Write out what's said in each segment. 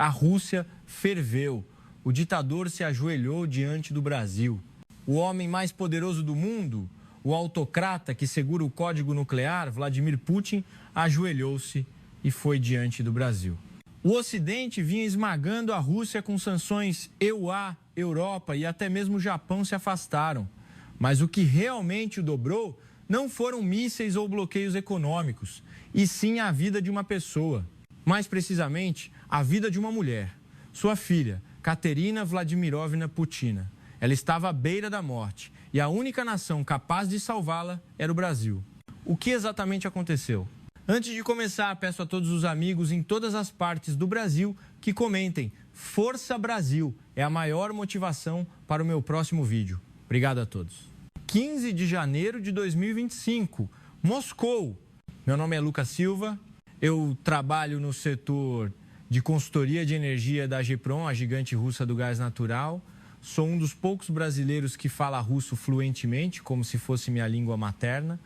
A Rússia ferveu. O ditador se ajoelhou diante do Brasil. O homem mais poderoso do mundo, o autocrata que segura o código nuclear, Vladimir Putin, ajoelhou-se e foi diante do Brasil. O Ocidente vinha esmagando a Rússia com sanções EUA, Europa e até mesmo o Japão se afastaram. Mas o que realmente o dobrou não foram mísseis ou bloqueios econômicos, e sim a vida de uma pessoa. Mais precisamente, a vida de uma mulher. Sua filha, Katerina Vladimirovna Putina. Ela estava à beira da morte e a única nação capaz de salvá-la era o Brasil. O que exatamente aconteceu? Antes de começar, peço a todos os amigos em todas as partes do Brasil que comentem Força Brasil, é a maior motivação para o meu próximo vídeo. Obrigado a todos. 15 de janeiro de 2025, Moscou. Meu nome é Lucas Silva, eu trabalho no setor de consultoria de energia da Geprom, a gigante russa do gás natural. Sou um dos poucos brasileiros que fala russo fluentemente, como se fosse minha língua materna.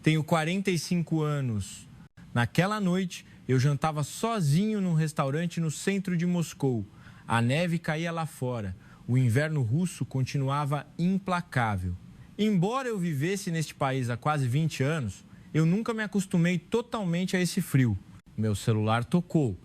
Tenho 45 anos. Naquela noite, eu jantava sozinho num restaurante no centro de Moscou. A neve caía lá fora. O inverno russo continuava implacável. Embora eu vivesse neste país há quase 20 anos, eu nunca me acostumei totalmente a esse frio. Meu celular tocou.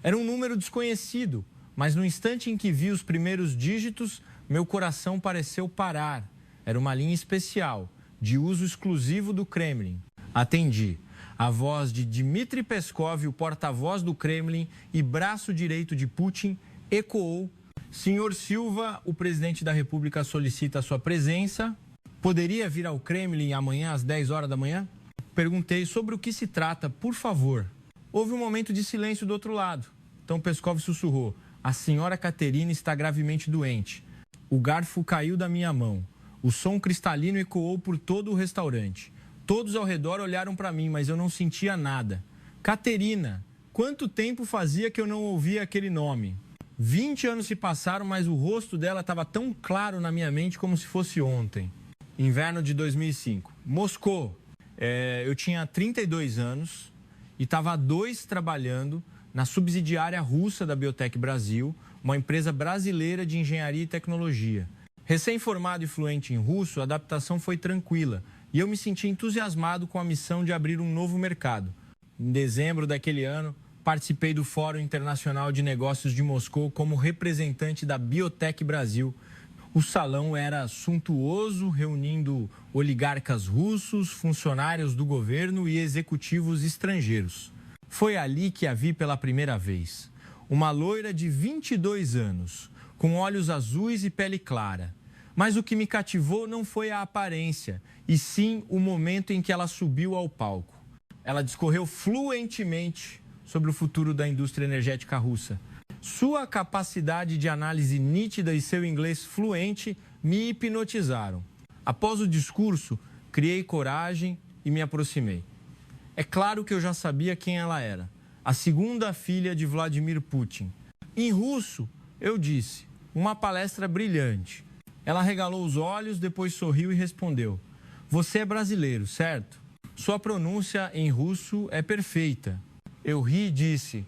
Era um número desconhecido, mas no instante em que vi os primeiros dígitos, meu coração pareceu parar. Era uma linha especial, de uso exclusivo do Kremlin. Atendi. A voz de Dmitry Peskov, o porta-voz do Kremlin e braço direito de Putin, ecoou. Senhor Silva, o presidente da República solicita a sua presença. Poderia vir ao Kremlin amanhã às 10 horas da manhã? Perguntei sobre o que se trata, por favor. Houve um momento de silêncio do outro lado. Então Peskov sussurrou: a senhora Katerina está gravemente doente. O garfo caiu da minha mão. O som cristalino ecoou por todo o restaurante. Todos ao redor olharam para mim, mas eu não sentia nada. Katerina, quanto tempo fazia que eu não ouvia aquele nome? 20 anos se passaram, mas o rosto dela estava tão claro na minha mente como se fosse ontem. Inverno de 2005. Moscou. Eu tinha 32 anos e estava há 2 trabalhando na subsidiária russa da Biotech Brasil, uma empresa brasileira de engenharia e tecnologia. Recém-formado e fluente em russo, a adaptação foi tranquila e eu me senti entusiasmado com a missão de abrir um novo mercado. Em dezembro daquele ano, participei do Fórum Internacional de Negócios de Moscou como representante da Biotech Brasil. O salão era suntuoso, reunindo oligarcas russos, funcionários do governo e executivos estrangeiros. Foi ali que a vi pela primeira vez. Uma loira de 22 anos, com olhos azuis e pele clara. Mas o que me cativou não foi a aparência, e sim o momento em que ela subiu ao palco. Ela discorreu fluentemente sobre o futuro da indústria energética russa. Sua capacidade de análise nítida e seu inglês fluente me hipnotizaram. Após o discurso, criei coragem e me aproximei. É claro que eu já sabia quem ela era. A segunda filha de Vladimir Putin. Em russo, eu disse: uma palestra brilhante. Ela regalou os olhos, depois sorriu e respondeu: você é brasileiro, certo? Sua pronúncia em russo é perfeita. Eu ri e disse: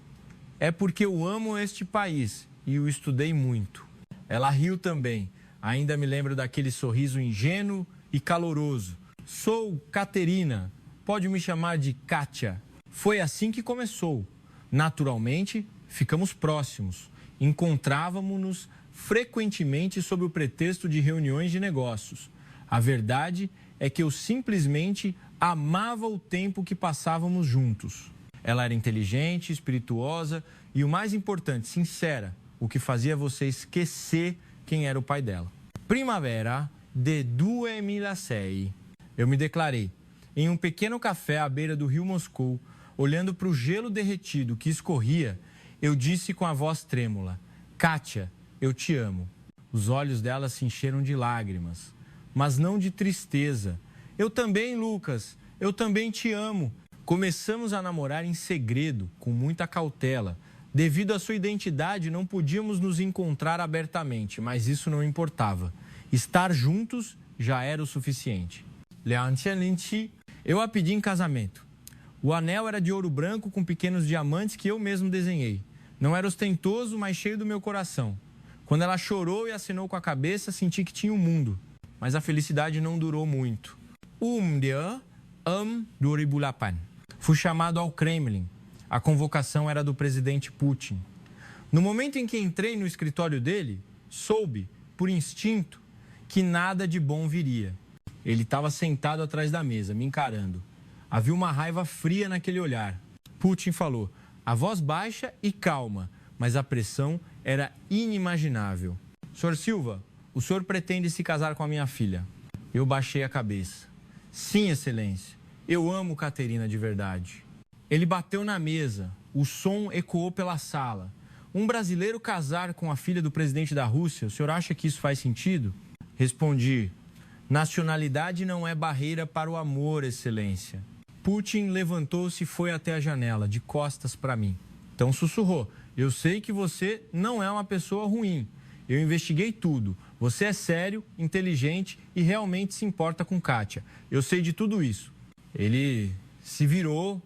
é porque eu amo este país e o estudei muito. Ela riu também. Ainda me lembro daquele sorriso ingênuo e caloroso. Sou Katerina. Pode me chamar de Kátia. Foi assim que começou. Naturalmente, ficamos próximos. Encontrávamos-nos frequentemente sob o pretexto de reuniões de negócios. A verdade é que eu simplesmente amava o tempo que passávamos juntos. Ela era inteligente, espirituosa e, o mais importante, sincera, o que fazia você esquecer quem era o pai dela. Primavera de 2006. Eu me declarei em um pequeno café à beira do rio Moscou, olhando para o gelo derretido que escorria. Eu disse com a voz trêmula: Kátia, eu te amo. Os olhos dela se encheram de lágrimas, mas não de tristeza. Eu também, Lucas, eu também te amo. Começamos a namorar em segredo, com muita cautela. Devido à sua identidade, não podíamos nos encontrar abertamente, mas isso não importava. Estar juntos já era o suficiente. Eu a pedi em casamento. O anel era de ouro branco com pequenos diamantes que eu mesmo desenhei. Não era ostentoso, mas cheio do meu coração. Quando ela chorou e acenou com a cabeça, senti que tinha o mundo. Mas a felicidade não durou muito. Dia, 2008. Fui chamado ao Kremlin. A convocação era do presidente Putin. No momento em que entrei no escritório dele, soube, por instinto, que nada de bom viria. Ele estava sentado atrás da mesa, me encarando. Havia uma raiva fria naquele olhar. Putin falou, a voz baixa e calma, mas a pressão era inimaginável. Sr. Silva, o senhor pretende se casar com a minha filha? Eu baixei a cabeça. Sim, excelência. Eu amo Caterina de verdade. Ele bateu na mesa. O som ecoou pela sala. Um brasileiro casar com a filha do presidente da Rússia, o senhor acha que isso faz sentido? Respondi, nacionalidade não é barreira para o amor, excelência. Putin levantou-se e foi até a janela, de costas para mim. Então sussurrou, eu sei que você não é uma pessoa ruim. Eu investiguei tudo. Você é sério, inteligente e realmente se importa com Kátia. Eu sei de tudo isso. Ele se virou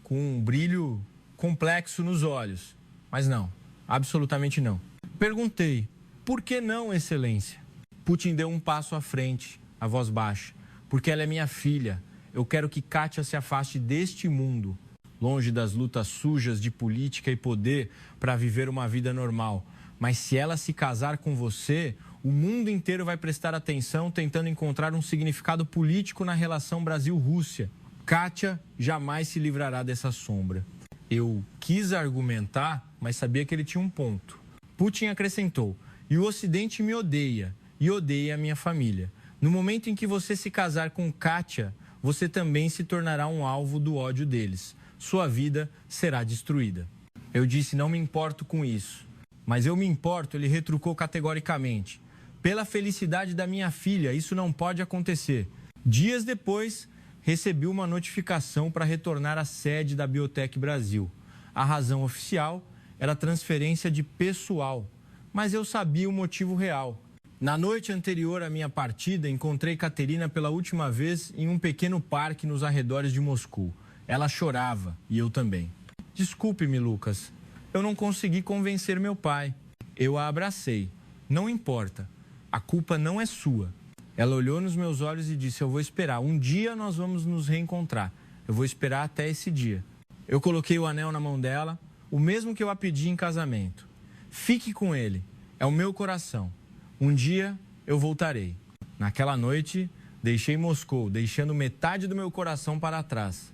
com um brilho complexo nos olhos. Mas não, absolutamente não. Perguntei, por que não, excelência? Putin deu um passo à frente, a voz baixa. Porque ela é minha filha. Eu quero que Kátia se afaste deste mundo, longe das lutas sujas de política e poder para viver uma vida normal. Mas se ela se casar com você, o mundo inteiro vai prestar atenção tentando encontrar um significado político na relação Brasil-Rússia. Kátia jamais se livrará dessa sombra. Eu quis argumentar, mas sabia que ele tinha um ponto. Putin acrescentou, e o Ocidente me odeia, e odeia a minha família. No momento em que você se casar com Kátia, você também se tornará um alvo do ódio deles. Sua vida será destruída. Eu disse, não me importo com isso. Mas eu me importo, ele retrucou categoricamente. Pela felicidade da minha filha, isso não pode acontecer. Dias depois, recebi uma notificação para retornar à sede da Biotech Brasil. A razão oficial era transferência de pessoal, mas eu sabia o motivo real. Na noite anterior à minha partida, encontrei Caterina pela última vez em um pequeno parque nos arredores de Moscou. Ela chorava e eu também. Desculpe-me, Lucas. Eu não consegui convencer meu pai. Eu a abracei. Não importa. A culpa não é sua. Ela olhou nos meus olhos e disse, eu vou esperar. Um dia nós vamos nos reencontrar. Eu vou esperar até esse dia. Eu coloquei o anel na mão dela, o mesmo que eu a pedi em casamento. Fique com ele. É o meu coração. Um dia eu voltarei. Naquela noite, deixei Moscou, deixando metade do meu coração para trás.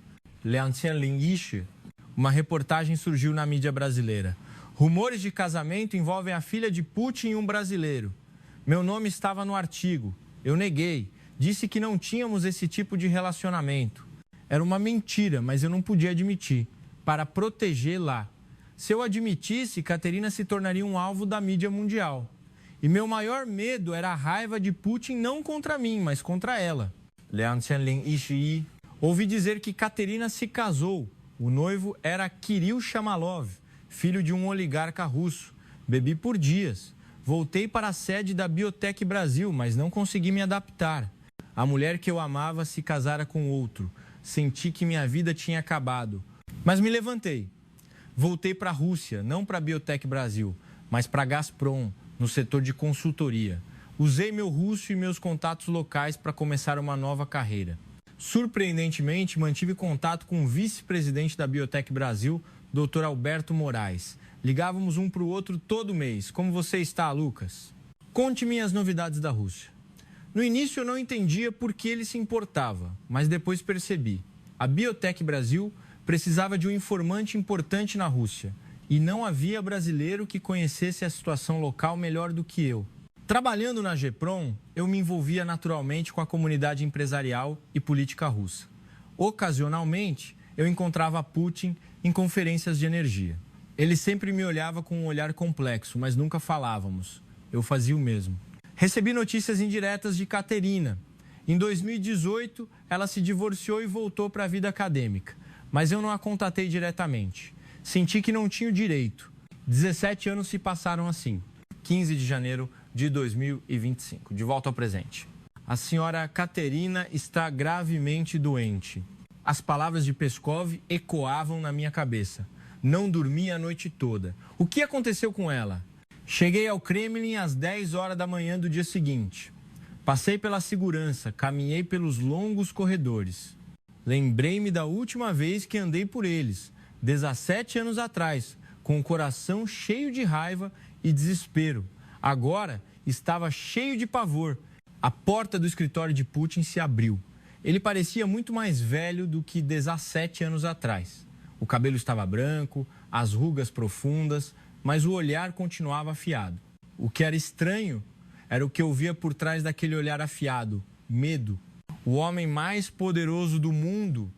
Uma reportagem surgiu na mídia brasileira. Rumores de casamento envolvem a filha de Putin e um brasileiro. Meu nome estava no artigo. Eu neguei. Disse que não tínhamos esse tipo de relacionamento. Era uma mentira, mas eu não podia admitir. Para protegê-la. Se eu admitisse, Caterina se tornaria um alvo da mídia mundial. E meu maior medo era a raiva de Putin não contra mim, mas contra ela. Ouvi dizer que Caterina se casou. O noivo era Kirill Shamalov, filho de um oligarca russo. Bebi por dias. Voltei para a sede da Biotech Brasil, mas não consegui me adaptar. A mulher que eu amava se casara com outro. Senti que minha vida tinha acabado. Mas me levantei. Voltei para a Rússia, não para a Biotech Brasil, mas para a Gazprom, no setor de consultoria. Usei meu russo e meus contatos locais para começar uma nova carreira. Surpreendentemente, mantive contato com o vice-presidente da Biotech Brasil, Dr. Alberto Moraes. Ligávamos um para o outro todo mês. Como você está, Lucas? Conte-me as novidades da Rússia. No início eu não entendia por que ele se importava, mas depois percebi. A Biotech Brasil precisava de um informante importante na Rússia e não havia brasileiro que conhecesse a situação local melhor do que eu. Trabalhando na GEPROM, eu me envolvia naturalmente com a comunidade empresarial e política russa. Ocasionalmente, eu encontrava Putin em conferências de energia. Ele sempre me olhava com um olhar complexo, mas nunca falávamos. Eu fazia o mesmo. Recebi notícias indiretas de Caterina. Em 2018, ela se divorciou e voltou para a vida acadêmica, mas eu não a contatei diretamente. Senti que não tinha o direito. 17 anos se passaram assim. 15 de janeiro de 2025. De volta ao presente. A senhora Caterina está gravemente doente. As palavras de Peskov ecoavam na minha cabeça. Não dormi a noite toda. O que aconteceu com ela? Cheguei ao Kremlin às 10 horas da manhã do dia seguinte. Passei pela segurança, caminhei pelos longos corredores. Lembrei-me da última vez que andei por eles, 17 anos atrás, com o coração cheio de raiva e desespero. Agora estava cheio de pavor. A porta do escritório de Putin se abriu. Ele parecia muito mais velho do que 17 anos atrás. O cabelo estava branco, as rugas profundas, mas o olhar continuava afiado. O que era estranho era o que eu via por trás daquele olhar afiado: medo. O homem mais poderoso do mundo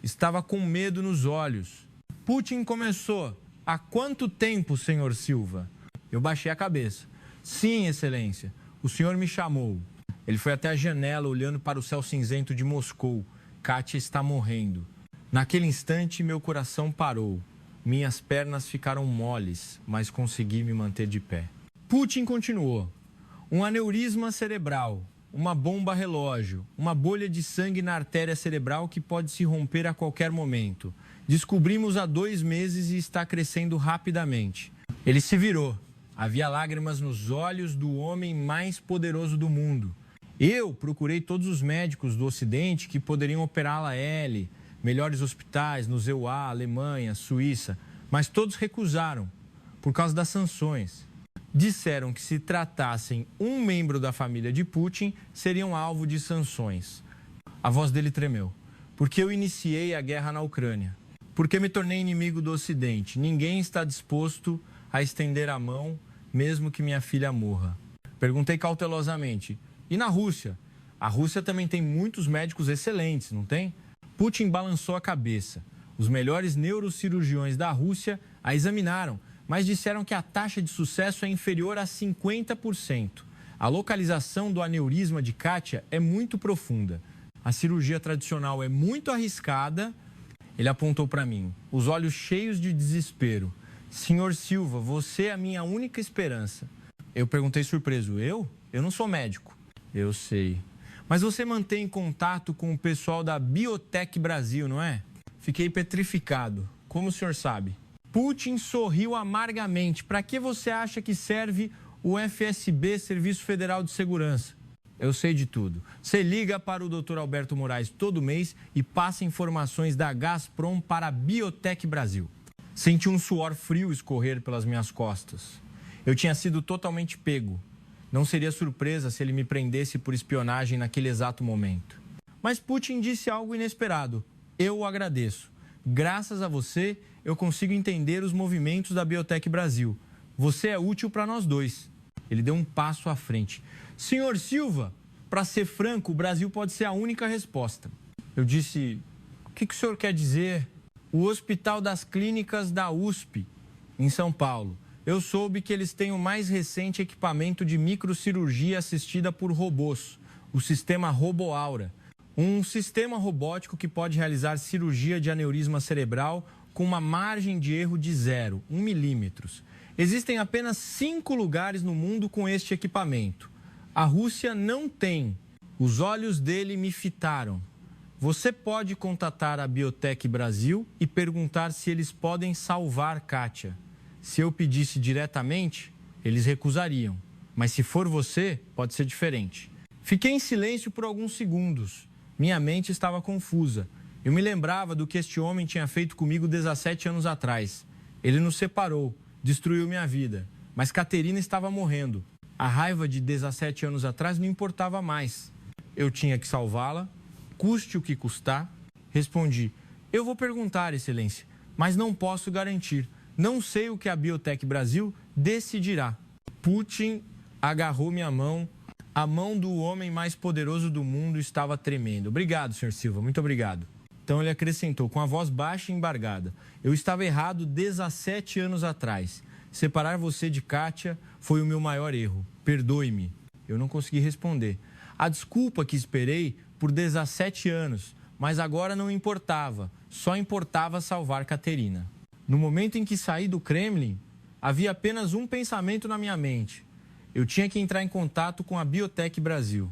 estava com medo nos olhos. Putin começou. Há quanto tempo, senhor Silva? Eu baixei a cabeça. Sim, excelência. O senhor me chamou. Ele foi até a janela, olhando para o céu cinzento de Moscou. Kátia está morrendo. Naquele instante, meu coração parou. Minhas pernas ficaram moles, mas consegui me manter de pé. Putin continuou. Um aneurisma cerebral, uma bomba relógio, uma bolha de sangue na artéria cerebral que pode se romper a qualquer momento. Descobrimos há 2 meses e está crescendo rapidamente. Ele se virou. Havia lágrimas nos olhos do homem mais poderoso do mundo. Eu procurei todos os médicos do Ocidente que poderiam operá-la a ele, melhores hospitais nos EUA, Alemanha, Suíça, mas todos recusaram por causa das sanções. Disseram que se tratassem um membro da família de Putin, seriam alvo de sanções. A voz dele tremeu. Porque eu iniciei a guerra na Ucrânia. Porque me tornei inimigo do Ocidente. Ninguém está disposto a estender a mão, mesmo que minha filha morra. Perguntei cautelosamente. E na Rússia? A Rússia também tem muitos médicos excelentes, não tem? Putin balançou a cabeça. Os melhores neurocirurgiões da Rússia a examinaram, mas disseram que a taxa de sucesso é inferior a 50%. A localização do aneurisma de Kátia é muito profunda. A cirurgia tradicional é muito arriscada. Ele apontou para mim, os olhos cheios de desespero. Senhor Silva, você é a minha única esperança. Eu perguntei surpreso, eu? Eu não sou médico. Eu sei. Mas você mantém contato com o pessoal da Biotech Brasil, não é? Fiquei petrificado. Como o senhor sabe? Putin sorriu amargamente. Para que você acha que serve o FSB, Serviço Federal de Segurança? Eu sei de tudo. Você liga para o Dr. Alberto Moraes todo mês e passa informações da Gazprom para a Biotech Brasil. Senti um suor frio escorrer pelas minhas costas. Eu tinha sido totalmente pego. Não seria surpresa se ele me prendesse por espionagem naquele exato momento. Mas Putin disse algo inesperado. Eu o agradeço. Graças a você, eu consigo entender os movimentos da Biotech Brasil. Você é útil para nós dois. Ele deu um passo à frente. Senhor Silva, para ser franco, o Brasil pode ser a única resposta. Eu disse, o que o senhor quer dizer? O Hospital das Clínicas da USP, em São Paulo. Eu soube que eles têm o mais recente equipamento de microcirurgia assistida por robôs, o sistema RoboAura. Um sistema robótico que pode realizar cirurgia de aneurisma cerebral com uma margem de erro de 0, 1 milímetros. Existem apenas 5 lugares no mundo com este equipamento. A Rússia não tem. Os olhos dele me fitaram. Você pode contatar a Biotech Brasil e perguntar se eles podem salvar Kátia. Se eu pedisse diretamente, eles recusariam. Mas se for você, pode ser diferente. Fiquei em silêncio por alguns segundos. Minha mente estava confusa. Eu me lembrava do que este homem tinha feito comigo 17 anos atrás. Ele nos separou, destruiu minha vida. Mas Caterina estava morrendo. A raiva de 17 anos atrás não importava mais. Eu tinha que salvá-la, custe o que custar. Respondi, eu vou perguntar, excelência, mas não posso garantir. Não sei o que a Biotech Brasil decidirá. Putin agarrou minha mão. A mão do homem mais poderoso do mundo estava tremendo. Obrigado, senhor Silva, muito obrigado. Então ele acrescentou, com a voz baixa e embargada. Eu estava errado 17 anos atrás. Separar você de Kátia foi o meu maior erro. Perdoe-me. Eu não consegui responder. A desculpa que esperei por 17 anos, mas agora não importava. Só importava salvar Caterina. No momento em que saí do Kremlin, havia apenas um pensamento na minha mente. Eu tinha que entrar em contato com a Biotech Brasil.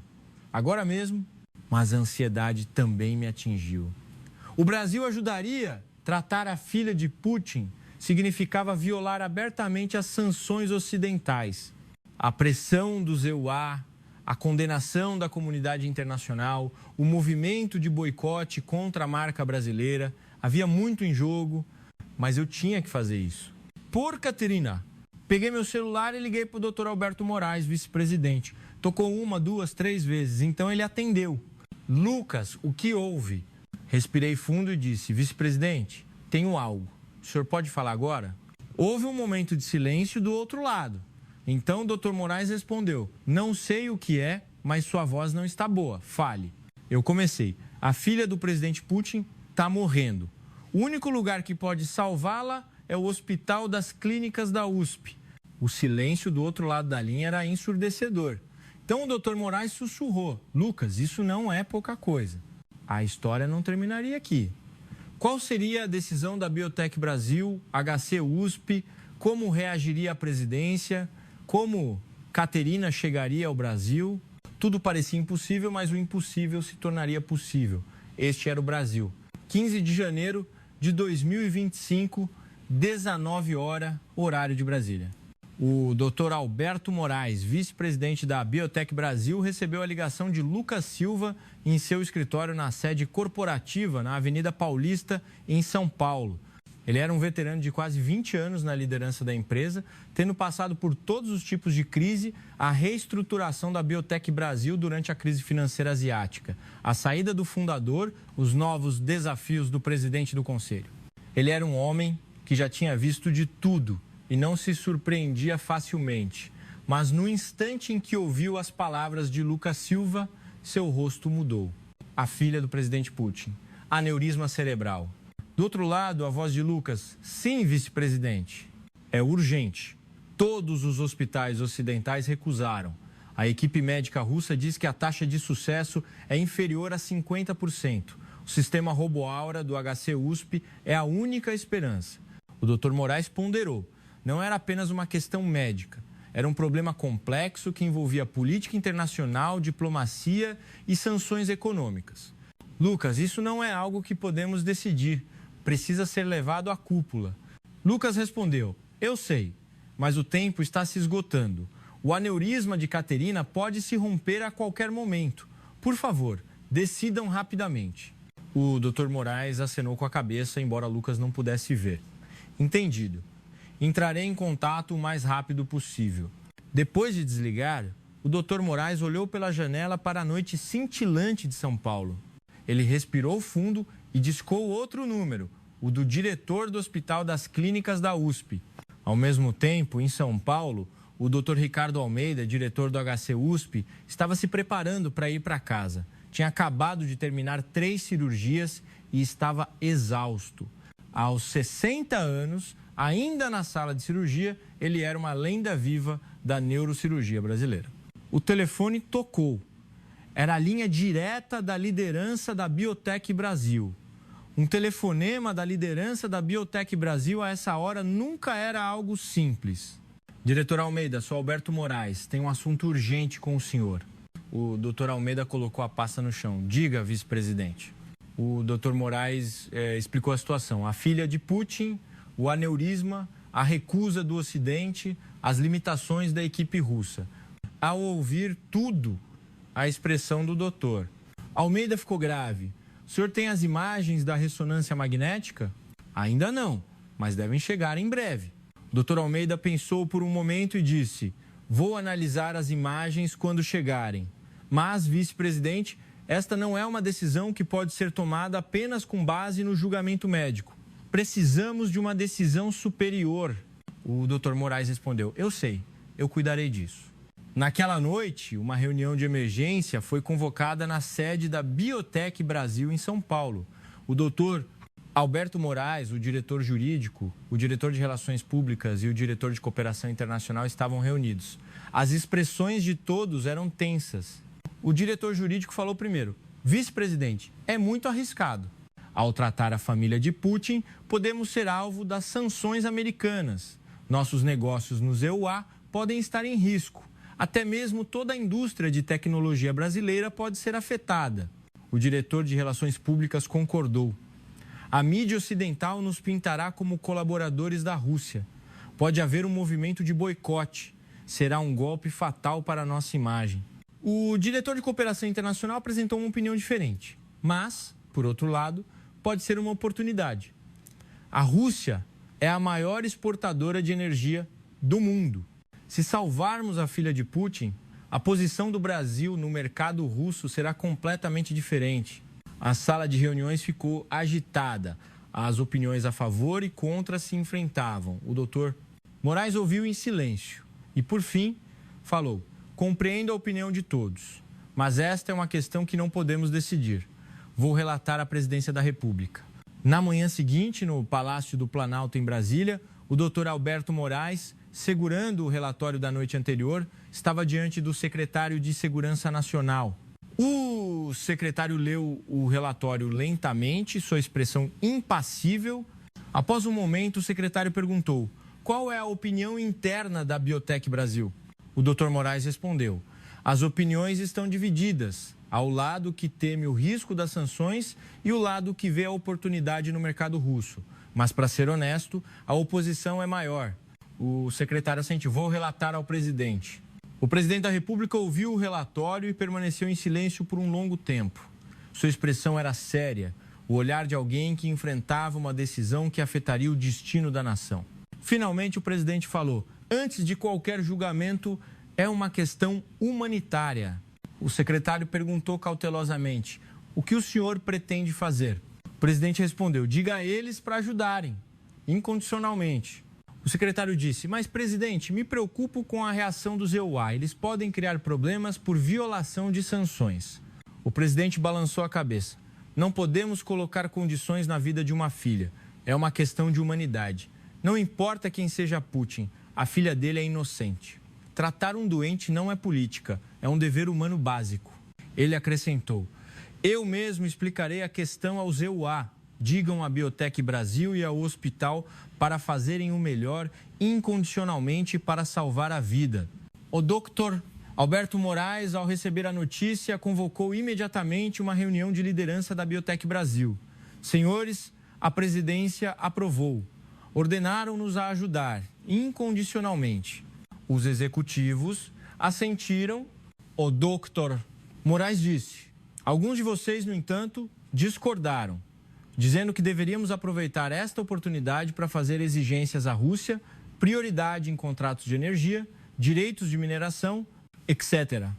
Agora mesmo, mas a ansiedade também me atingiu. O Brasil ajudaria a tratar a filha de Putin significava violar abertamente as sanções ocidentais. A pressão dos EUA, a condenação da comunidade internacional, o movimento de boicote contra a marca brasileira, havia muito em jogo, mas eu tinha que fazer isso. Por Caterina, peguei meu celular e liguei para o Dr. Alberto Moraes, vice-presidente. Tocou 1, 2, 3 vezes, então ele atendeu. Lucas, o que houve? Respirei fundo e disse, vice-presidente, tenho algo. O senhor pode falar agora? Houve um momento de silêncio do outro lado. Então o Dr. Moraes respondeu, não sei o que é, mas sua voz não está boa, fale. Eu comecei, a filha do presidente Putin está morrendo. O único lugar que pode salvá-la é o Hospital das Clínicas da USP. O silêncio do outro lado da linha era ensurdecedor. Então o Dr. Moraes sussurrou, Lucas, isso não é pouca coisa. A história não terminaria aqui. Qual seria a decisão da Biotech Brasil, HC USP, como reagiria a presidência, como Caterina chegaria ao Brasil? Tudo parecia impossível, mas o impossível se tornaria possível. Este era o Brasil. 15 de janeiro de 2025, 19 horas, horário de Brasília. O Dr. Alberto Moraes, vice-presidente da Biotech Brasil, recebeu a ligação de Lucas Silva em seu escritório na sede corporativa, na Avenida Paulista, em São Paulo. Ele era um veterano de quase 20 anos na liderança da empresa, tendo passado por todos os tipos de crise, a reestruturação da Biotech Brasil durante a crise financeira asiática, a saída do fundador, os novos desafios do presidente do conselho. Ele era um homem que já tinha visto de tudo e não se surpreendia facilmente. Mas no instante em que ouviu as palavras de Lucas Silva, seu rosto mudou. A filha do presidente Putin, aneurisma cerebral. Do outro lado, a voz de Lucas, sim, vice-presidente, é urgente. Todos os hospitais ocidentais recusaram. A equipe médica russa diz que a taxa de sucesso é inferior a 50%. O sistema RoboAura do HC USP é a única esperança. O Dr. Moraes ponderou. Não era apenas uma questão médica. Era um problema complexo que envolvia política internacional, diplomacia e sanções econômicas. Lucas, isso não é algo que podemos decidir. Precisa ser levado à cúpula. Lucas respondeu, eu sei, mas o tempo está se esgotando. O aneurisma de Caterina pode se romper a qualquer momento. Por favor, decidam rapidamente. O Dr. Moraes acenou com a cabeça, embora Lucas não pudesse ver. Entendido. Entrarei em contato o mais rápido possível. Depois de desligar, o Dr. Moraes olhou pela janela para a noite cintilante de São Paulo. Ele respirou fundo e discou outro número, o do diretor do Hospital das Clínicas da USP. Ao mesmo tempo, em São Paulo, o Dr. Ricardo Almeida, diretor do HC USP, estava se preparando para ir para casa. Tinha acabado de terminar 3 cirurgias e estava exausto. Aos 60 anos, ainda na sala de cirurgia, ele era uma lenda viva da neurocirurgia brasileira. O telefone tocou. Era a linha direta da liderança da Biotech Brasil. Um telefonema da liderança da Biotech Brasil a essa hora nunca era algo simples. Diretor Almeida, sou Alberto Moraes, tem um assunto urgente com o senhor. O Dr. Almeida colocou a pasta no chão. Diga, vice-presidente. O Dr. Moraes explicou a situação. A filha de Putin, o aneurisma, a recusa do Ocidente, as limitações da equipe russa. Ao ouvir tudo, a expressão do doutor. Almeida ficou grave. O senhor tem as imagens da ressonância magnética? Ainda não, mas devem chegar em breve. O doutor Almeida pensou por um momento e disse, vou analisar as imagens quando chegarem. Mas, vice-presidente, esta não é uma decisão que pode ser tomada apenas com base no julgamento médico. Precisamos de uma decisão superior. O doutor Moraes respondeu, eu sei, eu cuidarei disso. Naquela noite, uma reunião de emergência foi convocada na sede da Biotech Brasil, em São Paulo. O doutor Alberto Moraes, o diretor jurídico, o diretor de Relações Públicas e o diretor de Cooperação Internacional estavam reunidos. As expressões de todos eram tensas. O diretor jurídico falou primeiro, vice-presidente, é muito arriscado. Ao tratar a família de Putin, podemos ser alvo das sanções americanas. Nossos negócios nos EUA podem estar em risco. Até mesmo toda a indústria de tecnologia brasileira pode ser afetada. O diretor de Relações Públicas concordou. A mídia ocidental nos pintará como colaboradores da Rússia. Pode haver um movimento de boicote. Será um golpe fatal para a nossa imagem. O diretor de cooperação internacional apresentou uma opinião diferente. Mas, por outro lado, pode ser uma oportunidade. A Rússia é a maior exportadora de energia do mundo. Se salvarmos a filha de Putin, a posição do Brasil no mercado russo será completamente diferente. A sala de reuniões ficou agitada. As opiniões a favor e contra se enfrentavam. O doutor Moraes ouviu em silêncio e, por fim, falou: compreendo a opinião de todos, mas esta é uma questão que não podemos decidir. Vou relatar à Presidência da República. Na manhã seguinte, no Palácio do Planalto, em Brasília, o doutor Alberto Moraes, segurando o relatório da noite anterior, estava diante do secretário de Segurança Nacional. O secretário leu o relatório lentamente, sua expressão impassível. Após um momento, o secretário perguntou: qual é a opinião interna da Biotech Brasil? O doutor Moraes respondeu: as opiniões estão divididas, ao lado que teme o risco das sanções e o lado que vê a oportunidade no mercado russo. Mas, para ser honesto, a oposição é maior. O secretário assentiu: vou relatar ao presidente. O presidente da República ouviu o relatório e permaneceu em silêncio por um longo tempo. Sua expressão era séria, o olhar de alguém que enfrentava uma decisão que afetaria o destino da nação. Finalmente, o presidente falou: antes de qualquer julgamento, é uma questão humanitária. O secretário perguntou cautelosamente: o que o senhor pretende fazer? O presidente respondeu: diga a eles para ajudarem, incondicionalmente. O secretário disse: mas, presidente, me preocupo com a reação dos EUA. Eles podem criar problemas por violação de sanções. O presidente balançou a cabeça. Não podemos colocar condições na vida de uma filha. É uma questão de humanidade. Não importa quem seja Putin, a filha dele é inocente. Tratar um doente não é política, é um dever humano básico. Ele acrescentou: eu mesmo explicarei a questão aos EUA. Digam à Biotech Brasil e ao hospital para fazerem o melhor incondicionalmente para salvar a vida. O doutor Alberto Moraes, ao receber a notícia, convocou imediatamente uma reunião de liderança da Biotech Brasil. Senhores, a presidência aprovou. Ordenaram-nos a ajudar incondicionalmente. Os executivos assentiram. O doutor Moraes disse: alguns de vocês, no entanto, discordaram, dizendo que deveríamos aproveitar esta oportunidade para fazer exigências à Rússia, prioridade em contratos de energia, direitos de mineração, etc.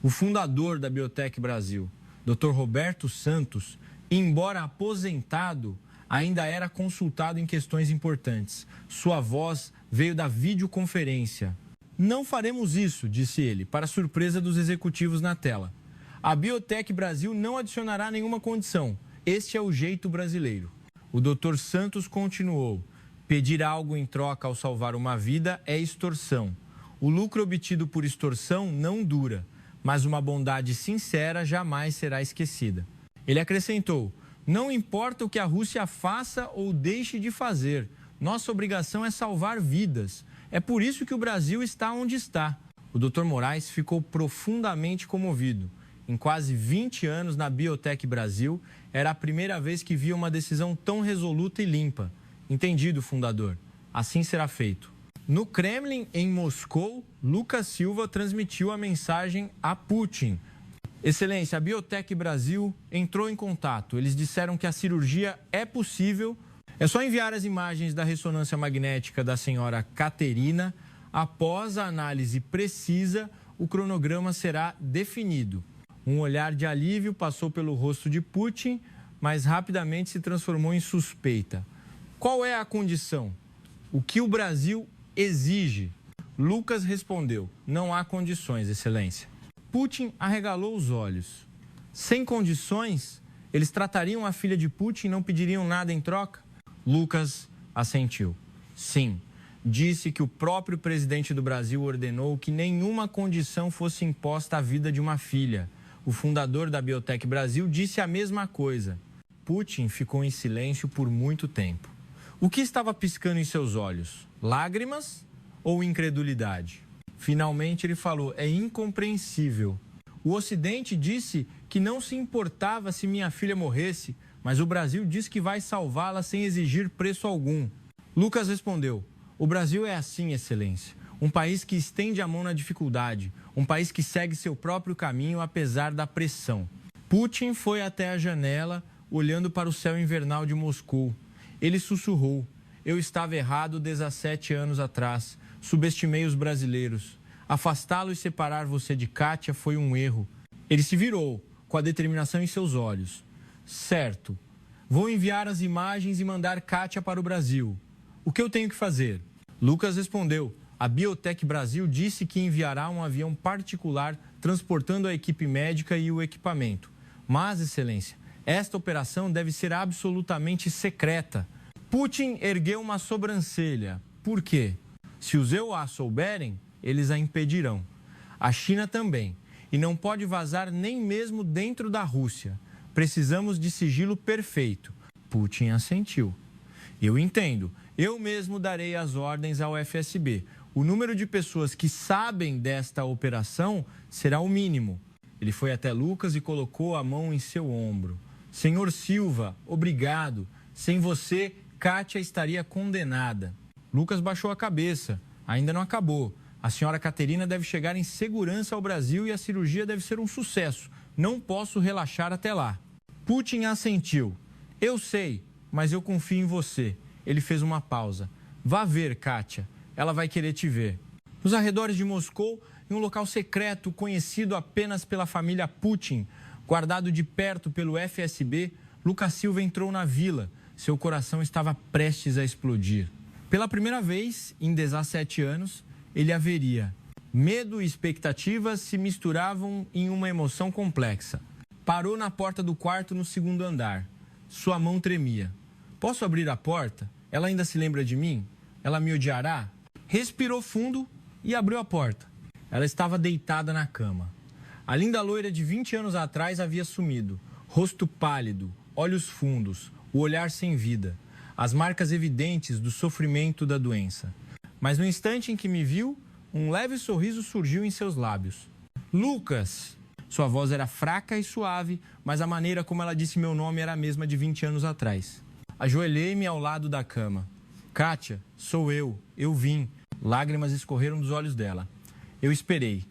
O fundador da Biotech Brasil, Dr. Roberto Santos, embora aposentado, ainda era consultado em questões importantes. Sua voz veio da videoconferência. Não faremos isso, disse ele, para surpresa dos executivos na tela. A Biotech Brasil não adicionará nenhuma condição. Este é o jeito brasileiro. O Dr. Santos continuou: pedir algo em troca ao salvar uma vida é extorsão. O lucro obtido por extorsão não dura, mas uma bondade sincera jamais será esquecida. Ele acrescentou: não importa o que a Rússia faça ou deixe de fazer, nossa obrigação é salvar vidas. É por isso que o Brasil está onde está. O Dr. Moraes ficou profundamente comovido. Em quase 20 anos na Biotech Brasil, era a primeira vez que via uma decisão tão resoluta e limpa. Entendido, fundador. Assim será feito. No Kremlin, em Moscou, Lucas Silva transmitiu a mensagem a Putin. Excelência, a Biotech Brasil entrou em contato. Eles disseram que a cirurgia é possível. É só enviar as imagens da ressonância magnética da senhora Caterina. Após a análise precisa, o cronograma será definido. Um olhar de alívio passou pelo rosto de Putin, mas rapidamente se transformou em suspeita. Qual é a condição? O que o Brasil exige? Lucas respondeu: não há condições, excelência. Putin arregalou os olhos. Sem condições, eles tratariam a filha de Putin e não pediriam nada em troca? Lucas assentiu. Sim, disse que o próprio presidente do Brasil ordenou que nenhuma condição fosse imposta à vida de uma filha. O fundador da Biotech Brasil disse a mesma coisa. Putin ficou em silêncio por muito tempo. O que estava piscando em seus olhos? Lágrimas ou incredulidade? Finalmente ele falou: é incompreensível. O Ocidente disse que não se importava se minha filha morresse, mas o Brasil diz que vai salvá-la sem exigir preço algum. Lucas respondeu: o Brasil é assim, Excelência. Um país que estende a mão na dificuldade, um país que segue seu próprio caminho apesar da pressão. Putin foi até a janela, olhando para o céu invernal de Moscou. Ele sussurrou: eu estava errado 17 anos atrás, subestimei os brasileiros. Afastá-lo e separar você de Kátia foi um erro. Ele se virou, com a determinação em seus olhos. Certo, vou enviar as imagens e mandar Kátia para o Brasil. O que eu tenho que fazer? Lucas respondeu: a Biotech Brasil disse que enviará um avião particular transportando a equipe médica e o equipamento. Mas, Excelência, esta operação deve ser absolutamente secreta. Putin ergueu uma sobrancelha. Por quê? Se os EUA souberem, eles a impedirão. A China também. E não pode vazar nem mesmo dentro da Rússia. Precisamos de sigilo perfeito. Putin assentiu. Eu entendo. Eu mesmo darei as ordens ao FSB. O número de pessoas que sabem desta operação será o mínimo. Ele foi até Lucas e colocou a mão em seu ombro. Senhor Silva, obrigado. Sem você, Kátia estaria condenada. Lucas baixou a cabeça. Ainda não acabou. A senhora Caterina deve chegar em segurança ao Brasil e a cirurgia deve ser um sucesso. Não posso relaxar até lá. Putin assentiu. Eu sei, mas eu confio em você. Ele fez uma pausa. Vá ver, Kátia. Ela vai querer te ver. Nos arredores de Moscou, em um local secreto conhecido apenas pela família Putin, guardado de perto pelo FSB, Lucas Silva entrou na vila. Seu coração estava prestes a explodir. Pela primeira vez, em 17 anos, ele a veria. Medo e expectativas se misturavam em uma emoção complexa. Parou na porta do quarto no segundo andar. Sua mão tremia. Posso abrir a porta? Ela ainda se lembra de mim? Ela me odiará? Respirou fundo e abriu a porta. Ela estava deitada na cama. A linda loira de 20 anos atrás havia sumido. Rosto pálido, olhos fundos, o olhar sem vida. As marcas evidentes do sofrimento da doença. Mas no instante em que me viu, um leve sorriso surgiu em seus lábios. Lucas! Sua voz era fraca e suave, mas a maneira como ela disse meu nome era a mesma de 20 anos atrás. Ajoelhei-me ao lado da cama. Kátia, sou eu vim. Lágrimas escorreram dos olhos dela. Eu esperei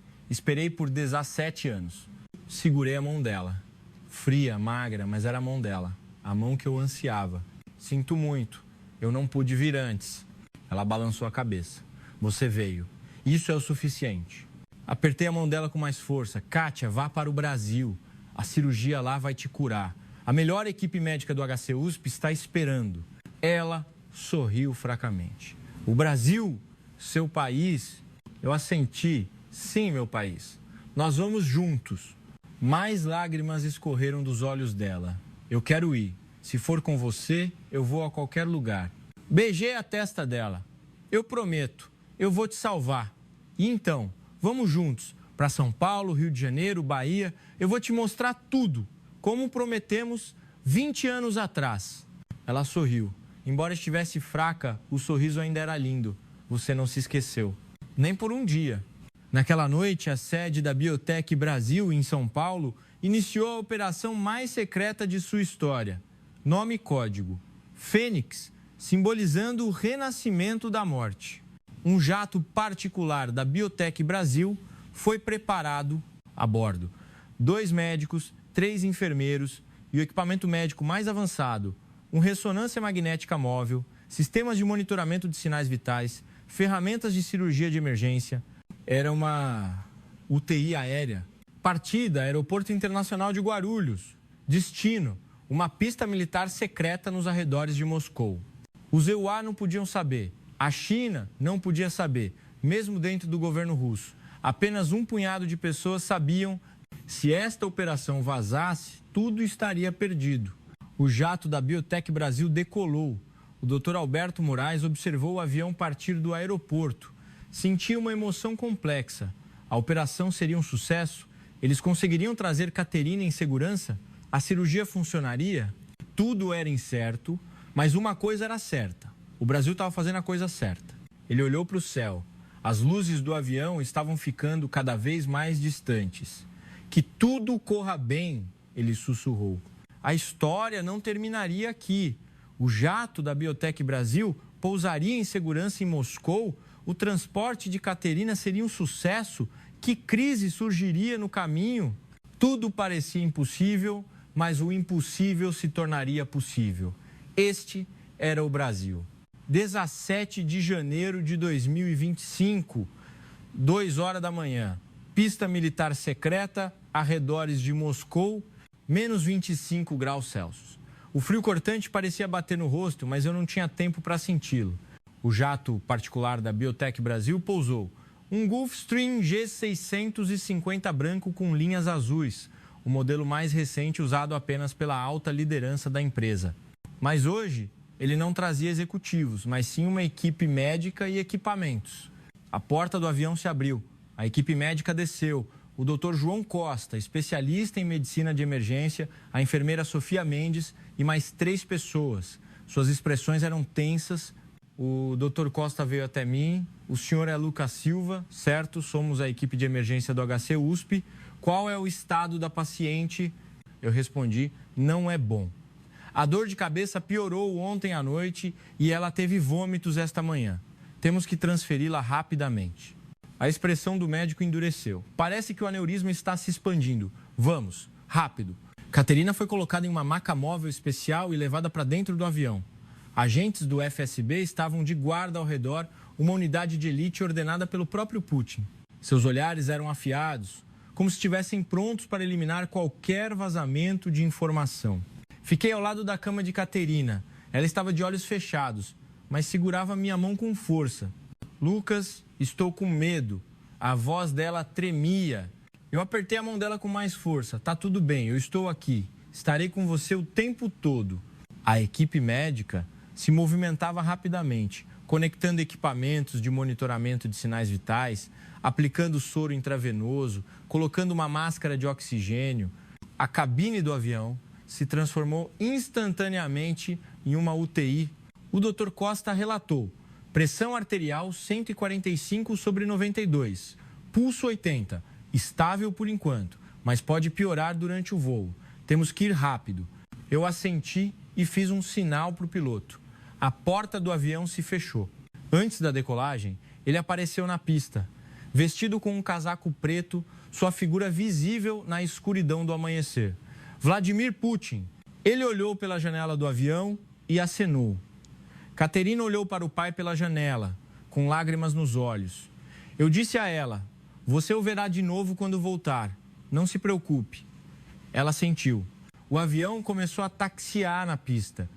por 17 anos. Segurei a mão dela. Fria, magra, mas era a mão dela. A mão que eu ansiava. Sinto muito, eu não pude vir antes. Ela balançou a cabeça. Você veio. Isso é o suficiente. Apertei a mão dela com mais força. Kátia, vá para o Brasil. A cirurgia lá vai te curar. A melhor equipe médica do HC-USP está esperando. Ela sorriu fracamente. O Brasil, seu país, eu assenti. Sim, meu país. Nós vamos juntos. Mais lágrimas escorreram dos olhos dela. Eu quero ir. Se for com você, eu vou a qualquer lugar. Beijei a testa dela. Eu prometo, eu vou te salvar. E então, vamos juntos para São Paulo, Rio de Janeiro, Bahia. Eu vou te mostrar tudo, como prometemos 20 anos atrás. Ela sorriu. Embora estivesse fraca, o sorriso ainda era lindo. Você não se esqueceu. Nem por um dia. Naquela noite, a sede da Biotech Brasil, em São Paulo, iniciou a operação mais secreta de sua história. Nome e código: Fênix, simbolizando o renascimento da morte. Um jato particular da Biotech Brasil foi preparado a bordo. 2 médicos, 3 enfermeiros e o equipamento médico mais avançado, uma ressonância magnética móvel, sistemas de monitoramento de sinais vitais, ferramentas de cirurgia de emergência. Era uma UTI aérea. Partida, Aeroporto Internacional de Guarulhos. Destino, uma pista militar secreta nos arredores de Moscou. Os EUA não podiam saber. A China não podia saber, mesmo dentro do governo russo. Apenas um punhado de pessoas sabiam. Se esta operação vazasse, tudo estaria perdido. O jato da Biotech Brasil decolou. O Dr. Alberto Moraes observou o avião partir do aeroporto. Sentia uma emoção complexa. A operação seria um sucesso? Eles conseguiriam trazer Caterina em segurança? A cirurgia funcionaria? Tudo era incerto, mas uma coisa era certa. O Brasil estava fazendo a coisa certa. Ele olhou para o céu. As luzes do avião estavam ficando cada vez mais distantes. Que tudo corra bem, ele sussurrou. a história não terminaria aqui. O jato da Biotech Brasil pousaria em segurança em Moscou, o transporte de Caterina seria um sucesso, que crise surgiria no caminho? Tudo parecia impossível, mas o impossível se tornaria possível. Este era o Brasil. 17 de janeiro de 2025, 2 horas da manhã. Pista militar secreta, arredores de Moscou, menos 25 graus Celsius. O frio cortante parecia bater no rosto, mas eu não tinha tempo para senti-lo. O jato particular da Biotech Brasil pousou. Um Gulfstream G650 branco com linhas azuis, o modelo mais recente usado apenas pela alta liderança da empresa. Mas hoje, ele não trazia executivos, mas sim uma equipe médica e equipamentos. A porta do avião se abriu, a equipe médica desceu. O Dr. João Costa, especialista em medicina de emergência, a enfermeira Sofia Mendes e mais 3 pessoas. Suas expressões eram tensas. O Dr. Costa veio até mim. O senhor é Lucas Silva, certo? Somos a equipe de emergência do HC USP. Qual é o estado da paciente? Eu respondi, não é bom. A dor de cabeça piorou ontem à noite e ela teve vômitos esta manhã. Temos que transferi-la rapidamente. A expressão do médico endureceu. Parece que o aneurisma está se expandindo. Vamos, rápido. Caterina foi colocada em uma maca móvel especial e levada para dentro do avião. Agentes do FSB estavam de guarda ao redor, uma unidade de elite ordenada pelo próprio Putin. Seus olhares eram afiados, como se estivessem prontos para eliminar qualquer vazamento de informação. Fiquei ao lado da cama de Caterina. Ela estava de olhos fechados, mas segurava minha mão com força. Lucas, estou com medo. A voz dela tremia. Eu apertei a mão dela com mais força. Tá tudo bem, eu estou aqui. Estarei com você o tempo todo. A equipe médica se movimentava rapidamente, conectando equipamentos de monitoramento de sinais vitais, aplicando soro intravenoso, colocando uma máscara de oxigênio. A cabine do avião se transformou instantaneamente em uma UTI. O Dr. Costa relatou: pressão arterial 145/92, pulso 80, estável por enquanto, mas pode piorar durante o voo. Temos que ir rápido. Eu assenti e fiz um sinal para o piloto. A porta do avião se fechou. Antes da decolagem, ele apareceu na pista, vestido com um casaco preto, sua figura visível na escuridão do amanhecer. Vladimir Putin. Ele olhou pela janela do avião e acenou. Caterina olhou para o pai pela janela, com lágrimas nos olhos. Eu disse a ela: você o verá de novo quando voltar. Não se preocupe. Ela sentiu. O avião começou a taxiar na pista.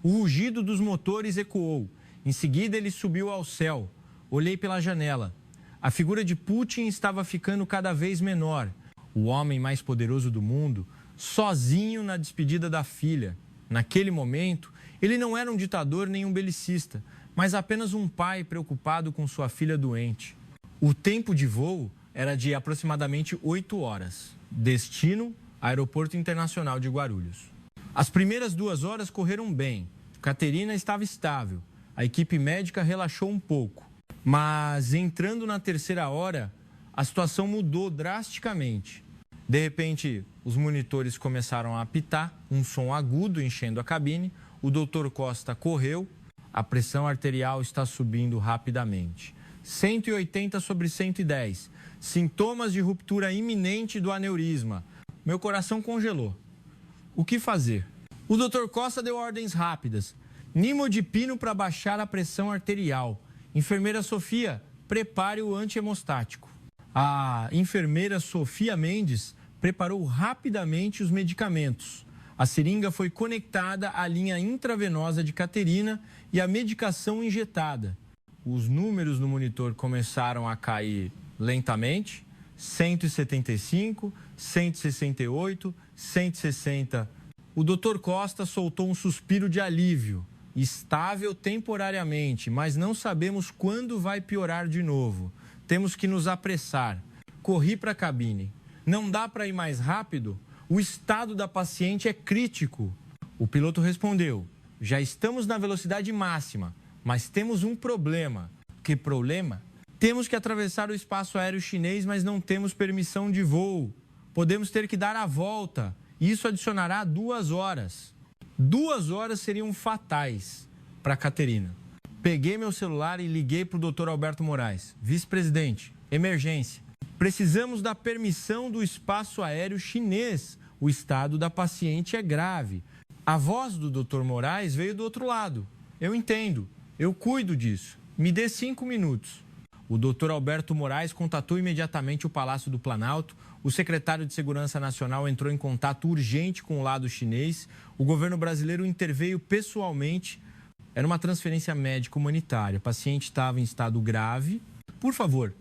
O rugido dos motores ecoou. Em seguida, ele subiu ao céu. Olhei pela janela. A figura de Putin estava ficando cada vez menor. O homem mais poderoso do mundo, sozinho na despedida da filha. Naquele momento, ele não era um ditador nem um belicista, mas apenas um pai preocupado com sua filha doente. O tempo de voo era de aproximadamente 8 horas. Destino, Aeroporto Internacional de Guarulhos. As primeiras 2 horas correram bem. Caterina estava estável. A equipe médica relaxou um pouco. Mas entrando na 3ª hora, a situação mudou drasticamente. De repente, os monitores começaram a apitar, um som agudo enchendo a cabine. O Dr. Costa correu. A pressão arterial está subindo rapidamente. 180/110. Sintomas de ruptura iminente do aneurisma. Meu coração congelou. O que fazer? O Dr. Costa deu ordens rápidas. Nimodipino para baixar a pressão arterial. Enfermeira Sofia, prepare o antihemostático. A enfermeira Sofia Mendes preparou rapidamente os medicamentos. A seringa foi conectada à linha intravenosa de Caterina e a medicação injetada. Os números no monitor começaram a cair lentamente. 175, 168, 160. O Dr. Costa soltou um suspiro de alívio. Estável temporariamente, mas não sabemos quando vai piorar de novo. Temos que nos apressar. Corri para a cabine. Não dá para ir mais rápido? O estado da paciente é crítico. O piloto respondeu: já estamos na velocidade máxima, mas temos um problema. Que problema? Temos que atravessar o espaço aéreo chinês, mas não temos permissão de voo. Podemos ter que dar a volta. e isso adicionará 2 horas. 2 horas seriam fatais para a Caterina. Peguei meu celular e liguei para o Dr. Alberto Moraes. Vice-presidente, emergência. Precisamos da permissão do espaço aéreo chinês. O estado da paciente é grave. A voz do Dr. Moraes veio do outro lado. Eu entendo, eu cuido disso. Me dê 5 minutos. O Dr. Alberto Moraes contatou imediatamente o Palácio do Planalto. O secretário de Segurança Nacional entrou em contato urgente com o lado chinês. O governo brasileiro interveio pessoalmente. Era uma transferência médica humanitária. O paciente estava em estado grave. Por favor,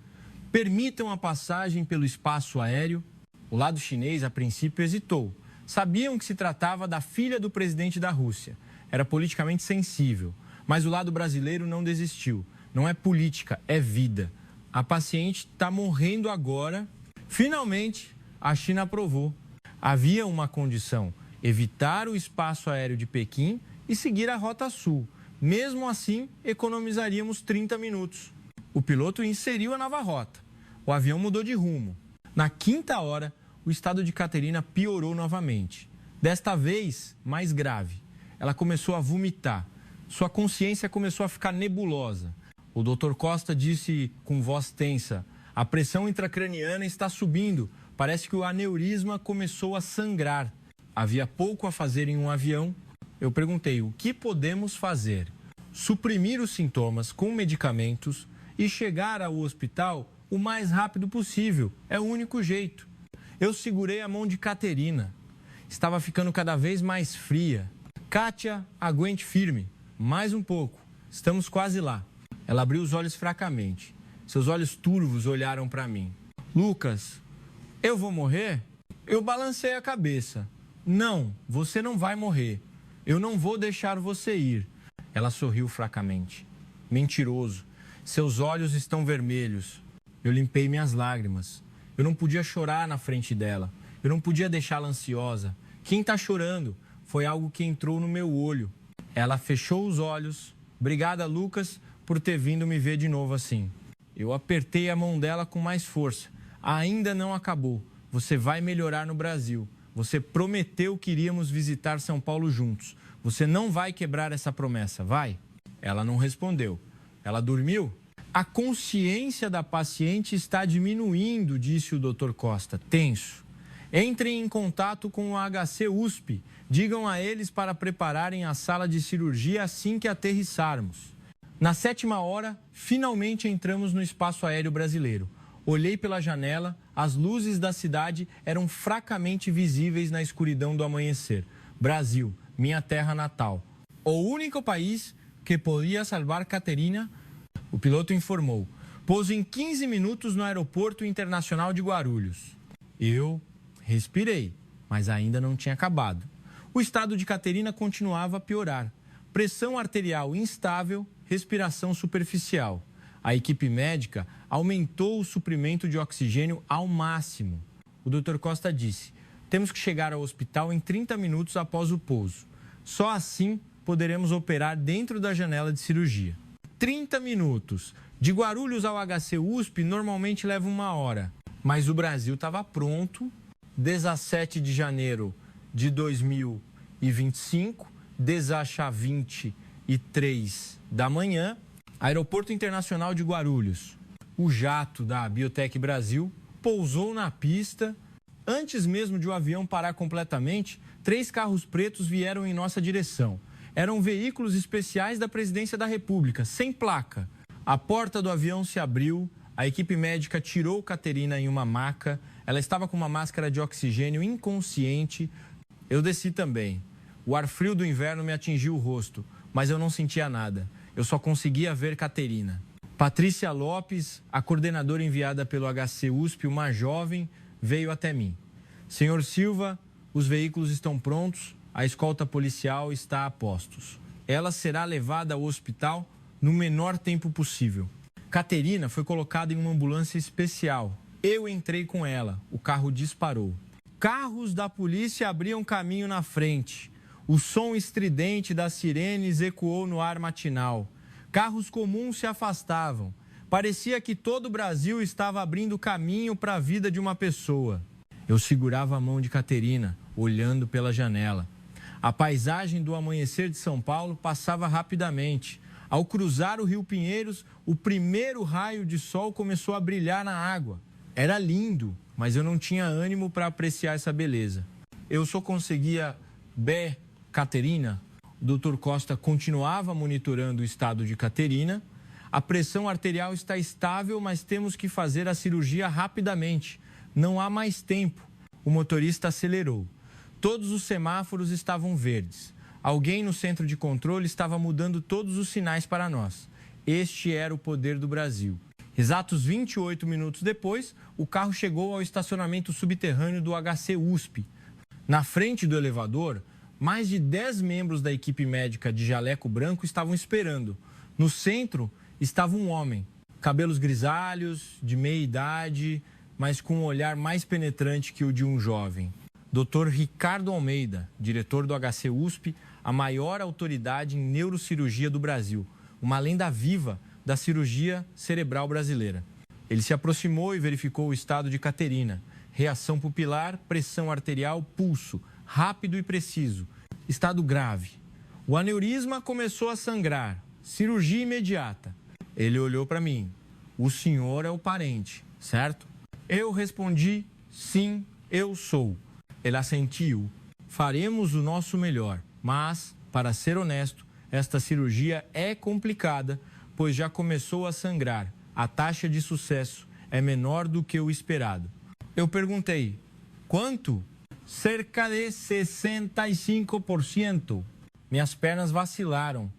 permitam a passagem pelo espaço aéreo. O lado chinês, a princípio, hesitou. Sabiam que se tratava da filha do presidente da Rússia. Era politicamente sensível. Mas o lado brasileiro não desistiu. Não é política, é vida. A paciente está morrendo agora. Finalmente, a China aprovou. Havia uma condição: evitar o espaço aéreo de Pequim e seguir a Rota Sul. Mesmo assim, economizaríamos 30 minutos. O piloto inseriu a nova rota. O avião mudou de rumo. Na 5ª hora, o estado de Caterina piorou novamente. Desta vez, mais grave. Ela começou a vomitar. Sua consciência começou a ficar nebulosa. O Dr. Costa disse com voz tensa: a pressão intracraniana está subindo. Parece que o aneurisma começou a sangrar. Havia pouco a fazer em um avião. Eu perguntei: o que podemos fazer? Suprimir os sintomas com medicamentos e chegar ao hospital o mais rápido possível. É o único jeito. Eu segurei a mão de Caterina. Estava ficando cada vez mais fria. Kátia, aguente firme. Mais um pouco. Estamos quase lá. Ela abriu os olhos fracamente. Seus olhos turvos olharam para mim. Lucas, eu vou morrer? Eu balancei a cabeça. Não, você não vai morrer. Eu não vou deixar você ir. Ela sorriu fracamente. Mentiroso. Seus olhos estão vermelhos. Eu limpei minhas lágrimas. Eu não podia chorar na frente dela. Eu não podia deixá-la ansiosa. Quem está chorando? Foi algo que entrou no meu olho. Ela fechou os olhos. Obrigada, Lucas, por ter vindo me ver de novo assim. Eu apertei a mão dela com mais força. Ainda não acabou. Você vai melhorar no Brasil. Você prometeu que iríamos visitar São Paulo juntos. Você não vai quebrar essa promessa, vai? Ela não respondeu. Ela dormiu? A consciência da paciente está diminuindo, disse o Dr. Costa, tenso. Entrem em contato com o HC USP. Digam a eles para prepararem a sala de cirurgia assim que aterrissarmos. Na 7ª hora, finalmente entramos no espaço aéreo brasileiro. Olhei pela janela, as luzes da cidade eram fracamente visíveis na escuridão do amanhecer. Brasil, minha terra natal. O único país que podia salvar Caterina, o piloto informou. Pouso em 15 minutos no aeroporto internacional de Guarulhos. Eu respirei, mas ainda não tinha acabado. O estado de Caterina continuava a piorar. Pressão arterial instável, respiração superficial. A equipe médica aumentou o suprimento de oxigênio ao máximo. O Dr. Costa disse: temos que chegar ao hospital em 30 minutos após o pouso. Só assim poderemos operar dentro da janela de cirurgia. 30 minutos. De Guarulhos ao HC USP normalmente leva 1 hora. Mas o Brasil estava pronto. 17 de janeiro de 2025, desacha 23 da manhã, Aeroporto Internacional de Guarulhos. O jato da Biotech Brasil pousou na pista. Antes mesmo de o avião parar completamente, 3 carros pretos vieram em nossa direção. Eram veículos especiais da Presidência da República, sem placa. A porta do avião se abriu, a equipe médica tirou Caterina em uma maca. Ela estava com uma máscara de oxigênio, inconsciente. Eu desci também. O ar frio do inverno me atingiu o rosto, mas eu não sentia nada. Eu só conseguia ver Caterina. Patrícia Lopes, a coordenadora enviada pelo HC USP, uma jovem, veio até mim. Senhor Silva, os veículos estão prontos, a escolta policial está a postos. Ela será levada ao hospital no menor tempo possível. Caterina foi colocada em uma ambulância especial. Eu entrei com ela, o carro disparou. Carros da polícia abriam caminho na frente. O som estridente das sirenes ecoou no ar matinal. Carros comuns se afastavam. Parecia que todo o Brasil estava abrindo caminho para a vida de uma pessoa. Eu segurava a mão de Caterina, olhando pela janela. A paisagem do amanhecer de São Paulo passava rapidamente. Ao cruzar o Rio Pinheiros, o primeiro raio de sol começou a brilhar na água. Era lindo, mas eu não tinha ânimo para apreciar essa beleza. Eu só conseguia ver Caterina. O Dr. Costa continuava monitorando o estado de Caterina. A pressão arterial está estável, mas temos que fazer a cirurgia rapidamente. Não há mais tempo. O motorista acelerou. Todos os semáforos estavam verdes. Alguém no centro de controle estava mudando todos os sinais para nós. Este era o poder do Brasil. Exatos 28 minutos depois, o carro chegou ao estacionamento subterrâneo do HC USP. Na frente do elevador, mais de 10 membros da equipe médica de jaleco branco estavam esperando. No centro estava um homem, cabelos grisalhos, de meia idade, mas com um olhar mais penetrante que o de um jovem. Dr. Ricardo Almeida, diretor do HC USP, a maior autoridade em neurocirurgia do Brasil, uma lenda viva da cirurgia cerebral brasileira. Ele se aproximou e verificou o estado de Caterina. Reação pupilar, pressão arterial, pulso, rápido e preciso. Estado grave. O aneurisma começou a sangrar. Cirurgia imediata. Ele olhou para mim. O senhor é o parente, certo? Eu respondi, sim, eu sou. Ele assentiu. Faremos o nosso melhor, mas, para ser honesto, esta cirurgia é complicada, pois já começou a sangrar. A taxa de sucesso é menor do que o esperado. Eu perguntei, quanto? Cerca de 65%. Minhas pernas vacilaram.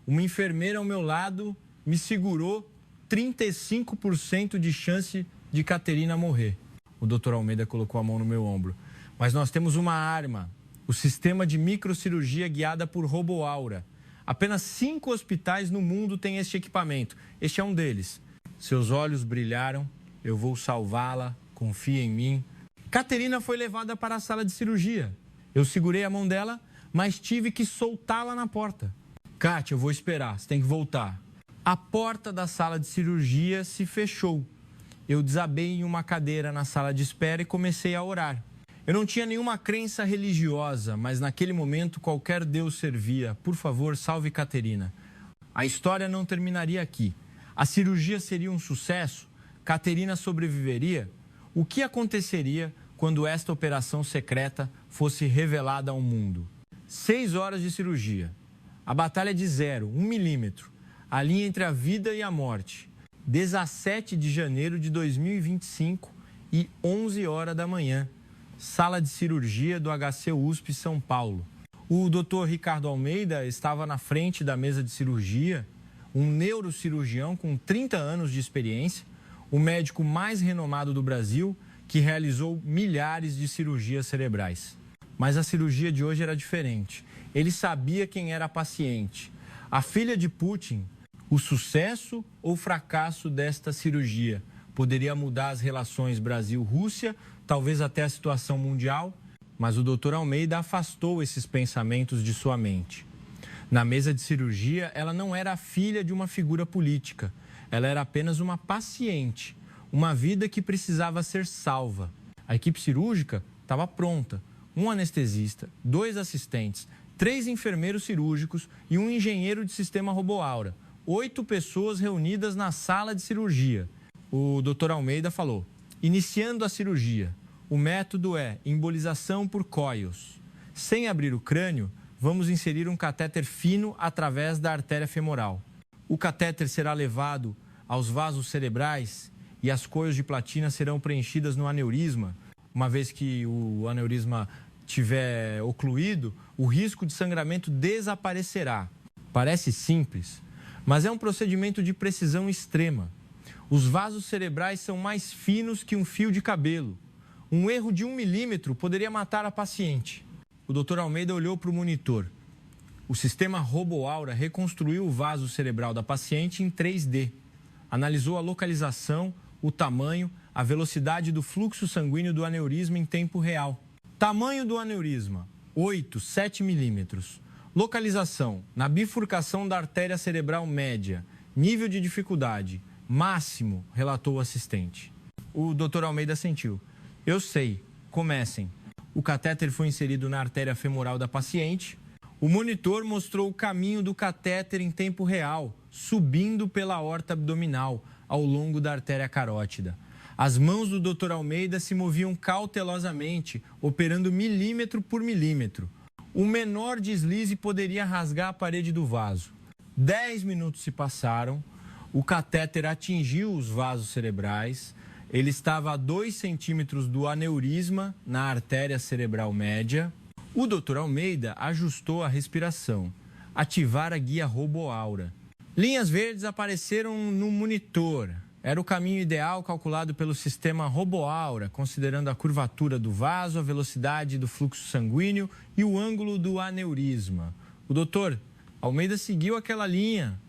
Uma enfermeira ao meu lado me segurou. 35% de chance de Caterina morrer. O Dr. Almeida colocou a mão no meu ombro. Mas nós temos uma arma, o sistema de microcirurgia guiada por RoboAura. Apenas 5 hospitais no mundo têm este equipamento. Este é um deles. Seus olhos brilharam. Eu vou salvá-la. Confia em mim. Caterina foi levada para a sala de cirurgia. Eu segurei a mão dela, mas tive que soltá-la na porta. Kátia, eu vou esperar. Você tem que voltar. A porta da sala de cirurgia se fechou. Eu desabei em uma cadeira na sala de espera e comecei a orar. Eu não tinha nenhuma crença religiosa, mas naquele momento qualquer Deus servia. Por favor, salve Caterina. A história não terminaria aqui. A cirurgia seria um sucesso? Caterina sobreviveria? O que aconteceria quando esta operação secreta fosse revelada ao mundo? 6 horas de cirurgia. A batalha de 0, 1 milímetro. A linha entre a vida e a morte. 17 de janeiro de 2025 e 11 horas da manhã. Sala de cirurgia do HC USP São Paulo. O Dr. Ricardo Almeida estava na frente da mesa de cirurgia, um neurocirurgião com 30 anos de experiência, o médico mais renomado do Brasil, que realizou milhares de cirurgias cerebrais. Mas a cirurgia de hoje era diferente. Ele sabia quem era a paciente. A filha de Putin, o sucesso ou fracasso desta cirurgia poderia mudar as relações Brasil-Rússia, talvez até a situação mundial, mas o Dr. Almeida afastou esses pensamentos de sua mente. Na mesa de cirurgia, ela não era a filha de uma figura política. Ela era apenas uma paciente, uma vida que precisava ser salva. A equipe cirúrgica estava pronta. Um anestesista, 2 assistentes, 3 enfermeiros cirúrgicos e um engenheiro de sistema RoboAura. 8 pessoas reunidas na sala de cirurgia. O Dr. Almeida falou, iniciando a cirurgia, o método é embolização por coils. Sem abrir o crânio, vamos inserir um catéter fino através da artéria femoral. O catéter será levado aos vasos cerebrais e as coils de platina serão preenchidas no aneurisma. Uma vez que o aneurisma tiver ocluído, o risco de sangramento desaparecerá. Parece simples, mas é um procedimento de precisão extrema. Os vasos cerebrais são mais finos que um fio de cabelo. Um erro de 1 milímetro poderia matar a paciente. O Dr. Almeida olhou para o monitor. O sistema RoboAura reconstruiu o vaso cerebral da paciente em 3D. Analisou a localização, o tamanho, a velocidade do fluxo sanguíneo do aneurisma em tempo real. Tamanho do aneurisma, 8, 7 milímetros. Localização, na bifurcação da artéria cerebral média. Nível de dificuldade, máximo, relatou o assistente. O Dr. Almeida assentiu. Eu sei, comecem. O catéter foi inserido na artéria femoral da paciente. O monitor mostrou o caminho do catéter em tempo real, subindo pela aorta abdominal, ao longo da artéria carótida. As mãos do Dr. Almeida se moviam cautelosamente, operando milímetro por milímetro. O menor deslize poderia rasgar a parede do vaso. 10 minutos se passaram, o catéter atingiu os vasos cerebrais, ele estava a 2 centímetros do aneurisma na artéria cerebral média. O Dr. Almeida ajustou a respiração, ativar a guia RoboAura. Linhas verdes apareceram no monitor. Era o caminho ideal calculado pelo sistema RoboAura, considerando a curvatura do vaso, a velocidade do fluxo sanguíneo e o ângulo do aneurisma. O Dr. Almeida seguiu aquela linha,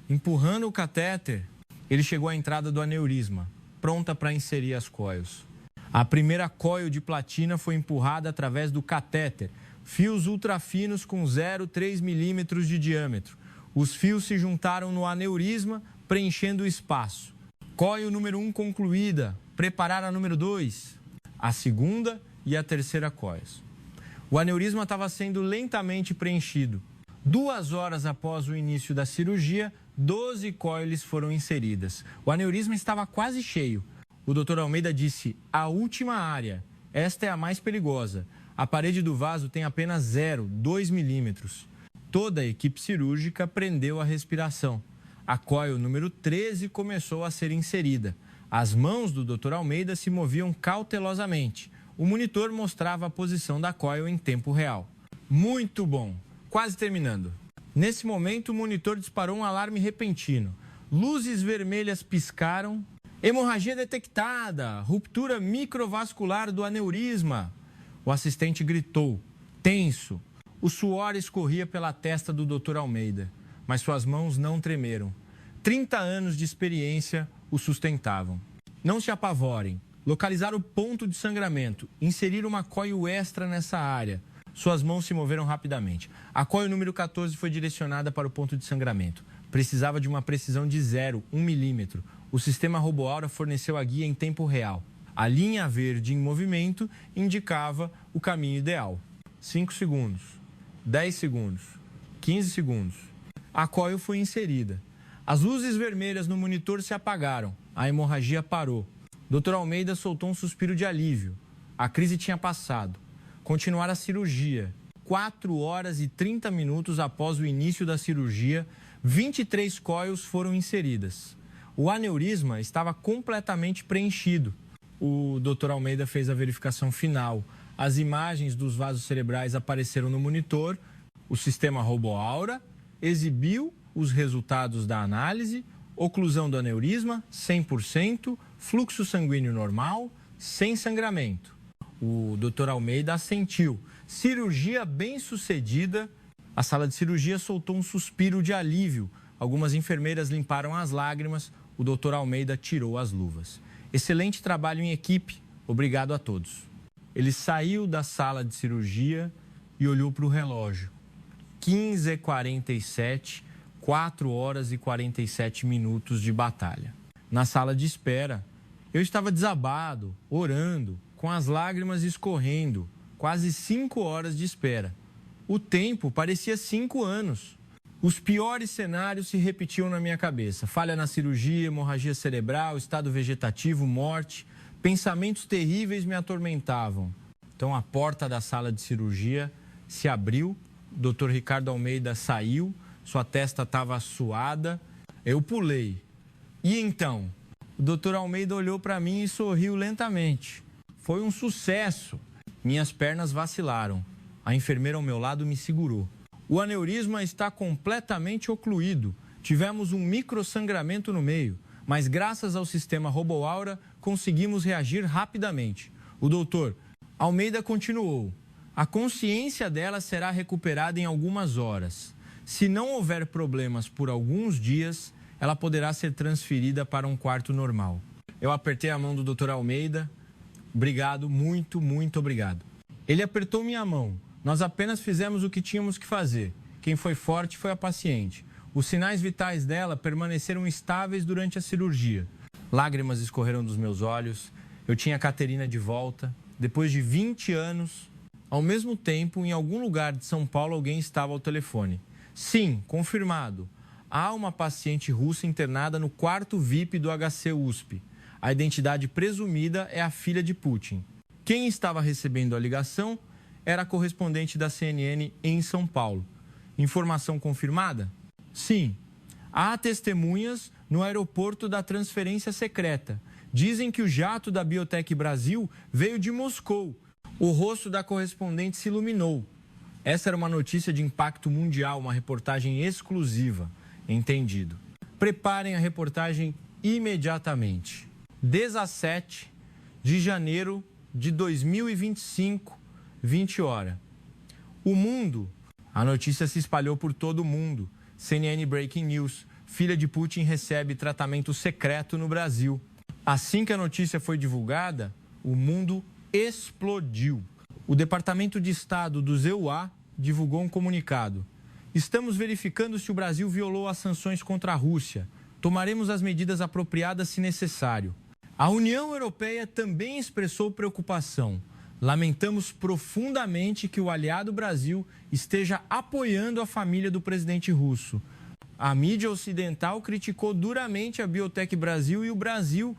empurrando o catéter. Ele chegou à entrada do aneurisma, pronta para inserir as coils. A primeira coil de platina foi empurrada através do catéter, fios ultrafinos com 0,3 milímetros de diâmetro. Os fios se juntaram no aneurisma, preenchendo o espaço. Coil número 1 concluída, preparar a número 2, a segunda e a terceira coils. O aneurisma estava sendo lentamente preenchido. 2 horas após o início da cirurgia, 12 coils foram inseridas. O aneurisma estava quase cheio. O Dr. Almeida disse: a última área, esta é a mais perigosa. A parede do vaso tem apenas 0,2 milímetros. Toda a equipe cirúrgica prendeu a respiração. A coil número 13 começou a ser inserida. As mãos do Dr. Almeida se moviam cautelosamente. O monitor mostrava a posição da coil em tempo real. Muito bom. Quase terminando. Nesse momento, o monitor disparou um alarme repentino. Luzes vermelhas piscaram. Hemorragia detectada, ruptura microvascular do aneurisma. O assistente gritou, tenso. O suor escorria pela testa do Dr. Almeida, mas suas mãos não tremeram. 30 anos de experiência o sustentavam. Não se apavorem. Localizar o ponto de sangramento, inserir uma coil extra nessa área. Suas mãos se moveram rapidamente. A coil número 14 foi direcionada para o ponto de sangramento. Precisava de uma precisão de 0,1 milímetro. O sistema RoboAura forneceu a guia em tempo real. A linha verde em movimento indicava o caminho ideal. 5 segundos, 10 segundos, 15 segundos. A coil foi inserida. As luzes vermelhas no monitor se apagaram. A hemorragia parou. Dr. Almeida soltou um suspiro de alívio. A crise tinha passado. Continuar a cirurgia. 4 horas e 30 minutos após o início da cirurgia, 23 coils foram inseridas. O aneurisma estava completamente preenchido. O Dr. Almeida fez a verificação final. As imagens dos vasos cerebrais apareceram no monitor. O sistema RoboAura exibiu os resultados da análise. Oclusão do aneurisma, 100%. Fluxo sanguíneo normal, sem sangramento. O Dr. Almeida assentiu. Cirurgia bem-sucedida. A sala de cirurgia soltou um suspiro de alívio. Algumas enfermeiras limparam as lágrimas. O Dr. Almeida tirou as luvas. Excelente trabalho em equipe. Obrigado a todos. Ele saiu da sala de cirurgia e olhou para o relógio. 15h47, 4 horas e 47 minutos de batalha. Na sala de espera, eu estava desabado, orando, com as lágrimas escorrendo. Quase 5 horas de espera. O tempo parecia 5 anos. Os piores cenários se repetiam na minha cabeça. Falha na cirurgia, hemorragia cerebral, estado vegetativo, morte. Pensamentos terríveis me atormentavam. Então a porta da sala de cirurgia se abriu. O Dr. Ricardo Almeida saiu. Sua testa estava suada. Eu pulei. E então? O Dr. Almeida olhou para mim e sorriu lentamente. Foi um sucesso. Minhas pernas vacilaram. A enfermeira ao meu lado me segurou. O aneurisma está completamente ocluído. Tivemos um microsangramento no meio, mas graças ao sistema RoboAura conseguimos reagir rapidamente. O doutor Almeida continuou. A consciência dela será recuperada em algumas horas. Se não houver problemas por alguns dias, ela poderá ser transferida para um quarto normal. Eu apertei a mão do Dr. Almeida. Obrigado, muito, muito obrigado. Ele apertou minha mão. Nós apenas fizemos o que tínhamos que fazer. Quem foi forte foi a paciente. Os sinais vitais dela permaneceram estáveis durante a cirurgia. Lágrimas escorreram dos meus olhos. Eu tinha a Caterina de volta. depois de 20 anos, ao mesmo tempo, em algum lugar de São Paulo, alguém estava ao telefone. Sim, confirmado. Há uma paciente russa internada no quarto VIP do HC USP. A identidade presumida é a filha de Putin. Quem estava recebendo a ligação era a correspondente da CNN em São Paulo. Informação confirmada? Sim. Há testemunhas no aeroporto da transferência secreta. Dizem que o jato da Biotech Brasil veio de Moscou. O rosto da correspondente se iluminou. Essa era uma notícia de impacto mundial, uma reportagem exclusiva. Entendido. Preparem a reportagem imediatamente. 17 de janeiro de 2025, 20 horas. O mundo, a notícia se espalhou por todo o mundo. CNN Breaking News, filha de Putin recebe tratamento secreto no Brasil. Assim que a notícia foi divulgada, o mundo explodiu. O Departamento de Estado do EUA divulgou um comunicado. Estamos verificando se o Brasil violou as sanções contra a Rússia. Tomaremos as medidas apropriadas se necessário. A União Europeia também expressou preocupação. Lamentamos profundamente que o aliado Brasil esteja apoiando a família do presidente russo. A mídia ocidental criticou duramente a Biotech Brasil e o Brasil.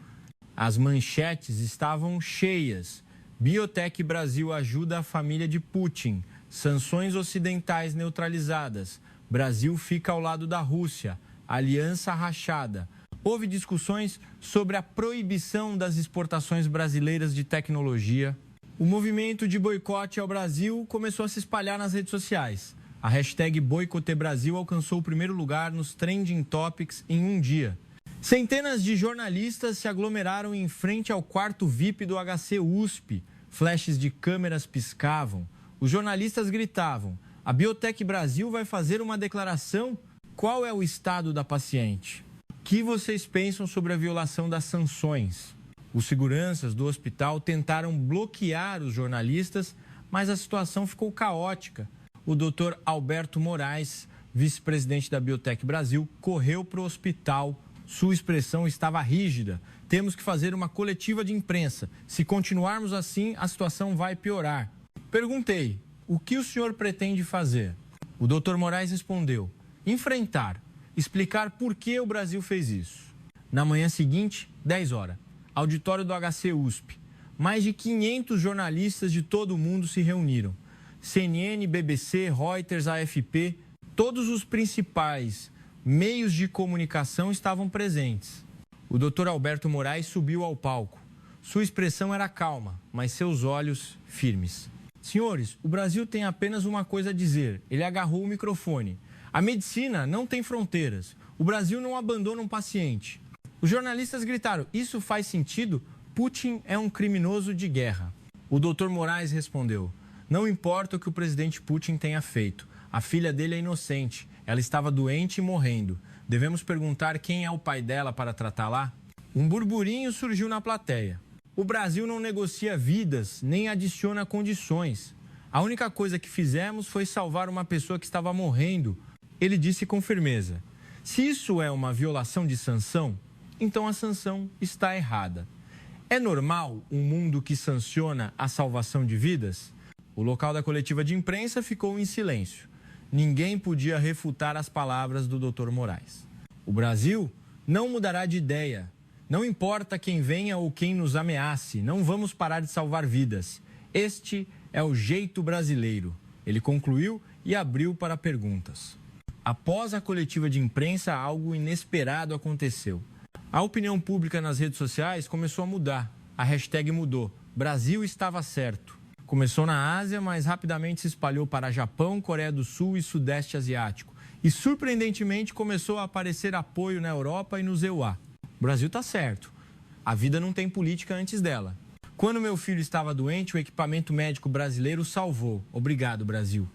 As manchetes estavam cheias. Biotech Brasil ajuda a família de Putin. Sanções ocidentais neutralizadas. Brasil fica ao lado da Rússia. Aliança rachada. Houve discussões sobre a proibição das exportações brasileiras de tecnologia. O movimento de boicote ao Brasil começou a se espalhar nas redes sociais. A hashtag BoicoteBrasil alcançou o primeiro lugar nos Trending Topics em um dia. Centenas de jornalistas se aglomeraram em frente ao quarto VIP do HC USP. Flashes de câmeras piscavam. Os jornalistas gritavam: a Biotech Brasil vai fazer uma declaração? Qual é o estado da paciente? O que vocês pensam sobre a violação das sanções? Os seguranças do hospital tentaram bloquear os jornalistas, mas a situação ficou caótica. O Dr. Alberto Moraes, vice-presidente da Biotech Brasil, correu para o hospital. Sua expressão estava rígida. Temos que fazer uma coletiva de imprensa. Se continuarmos assim, a situação vai piorar. Perguntei: o que o senhor pretende fazer? O Dr. Moraes respondeu: enfrentar, explicar por que o Brasil fez isso. Na manhã seguinte, 10 horas, auditório do HC USP. Mais de 500 jornalistas de todo o mundo se reuniram. CNN, BBC, Reuters, AFP, todos os principais meios de comunicação estavam presentes. O Dr. Alberto Moraes subiu ao palco. Sua expressão era calma, mas seus olhos firmes. Senhores, o Brasil tem apenas uma coisa a dizer. Ele agarrou o microfone. A medicina não tem fronteiras. O Brasil não abandona um paciente. Os jornalistas gritaram: isso faz sentido? Putin é um criminoso de guerra. O Dr. Moraes respondeu: não importa o que o presidente Putin tenha feito. A filha dele é inocente. Ela estava doente e morrendo. Devemos perguntar quem é o pai dela para tratá-la? Um burburinho surgiu na plateia. O Brasil não negocia vidas, nem adiciona condições. A única coisa que fizemos foi salvar uma pessoa que estava morrendo. Ele disse com firmeza: se isso é uma violação de sanção, então a sanção está errada. É normal um mundo que sanciona a salvação de vidas? O local da coletiva de imprensa ficou em silêncio. Ninguém podia refutar as palavras do Dr. Moraes. O Brasil não mudará de ideia. Não importa quem venha ou quem nos ameace, não vamos parar de salvar vidas. Este é o jeito brasileiro. Ele concluiu e abriu para perguntas. Após a coletiva de imprensa, algo inesperado aconteceu. A opinião pública nas redes sociais começou a mudar. A hashtag mudou. Brasil estava certo. Começou na Ásia, mas rapidamente se espalhou para Japão, Coreia do Sul e Sudeste Asiático. E, surpreendentemente, começou a aparecer apoio na Europa e no EUA. O Brasil está certo. A vida não tem política antes dela. Quando meu filho estava doente, o equipamento médico brasileiro o salvou. Obrigado, Brasil.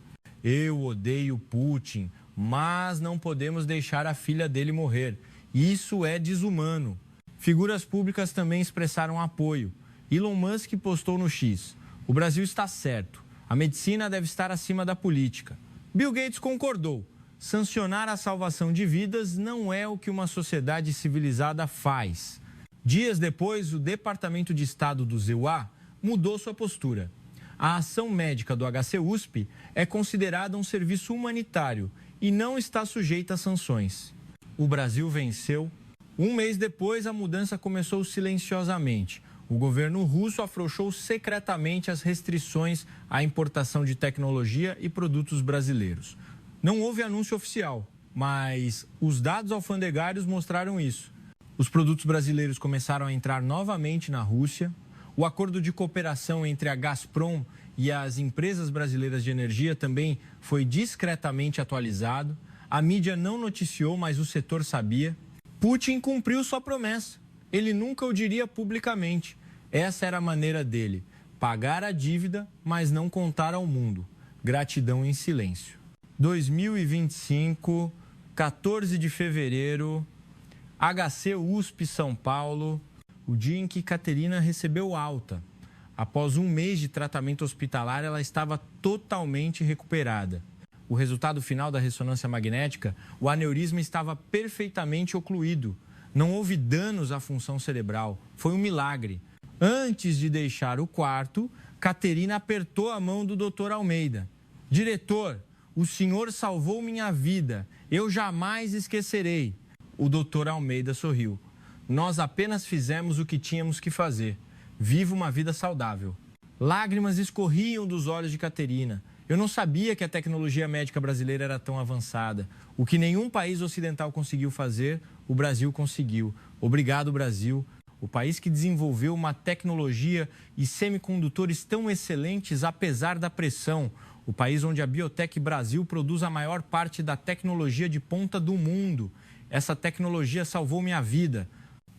Eu odeio Putin, mas não podemos deixar a filha dele morrer. Isso é desumano. Figuras públicas também expressaram apoio. Elon Musk postou no X: o Brasil está certo. A medicina deve estar acima da política. Bill Gates concordou. Sancionar a salvação de vidas não é o que uma sociedade civilizada faz. Dias depois, o Departamento de Estado do EUA mudou sua postura. A ação médica do HC-USP é considerada um serviço humanitário e não está sujeita a sanções. O Brasil venceu. Um mês depois, a mudança começou silenciosamente. O governo russo afrouxou secretamente as restrições à importação de tecnologia e produtos brasileiros. Não houve anúncio oficial, mas os dados alfandegários mostraram isso. Os produtos brasileiros começaram a entrar novamente na Rússia. O acordo de cooperação entre a Gazprom e as empresas brasileiras de energia também foi discretamente atualizado. A mídia não noticiou, mas o setor sabia. Putin cumpriu sua promessa. Ele nunca o diria publicamente. Essa era a maneira dele: pagar a dívida, mas não contar ao mundo. Gratidão em silêncio. 2025, 14 de fevereiro, HC-USP São Paulo, o dia em que Caterina recebeu alta. Após um mês de tratamento hospitalar, ela estava totalmente recuperada. O resultado final da ressonância magnética, o aneurisma estava perfeitamente ocluído. Não houve danos à função cerebral. Foi um milagre. Antes de deixar o quarto, Caterina apertou a mão do Dr. Almeida. Diretor, o senhor salvou minha vida. Eu jamais esquecerei. O Dr. Almeida sorriu. Nós apenas fizemos o que tínhamos que fazer. Viva uma vida saudável. Lágrimas escorriam dos olhos de Caterina. Eu não sabia que a tecnologia médica brasileira era tão avançada. O que nenhum país ocidental conseguiu fazer, o Brasil conseguiu. Obrigado, Brasil. O país que desenvolveu uma tecnologia e semicondutores tão excelentes apesar da pressão. O país onde a Biotech Brasil produz a maior parte da tecnologia de ponta do mundo. Essa tecnologia salvou minha vida.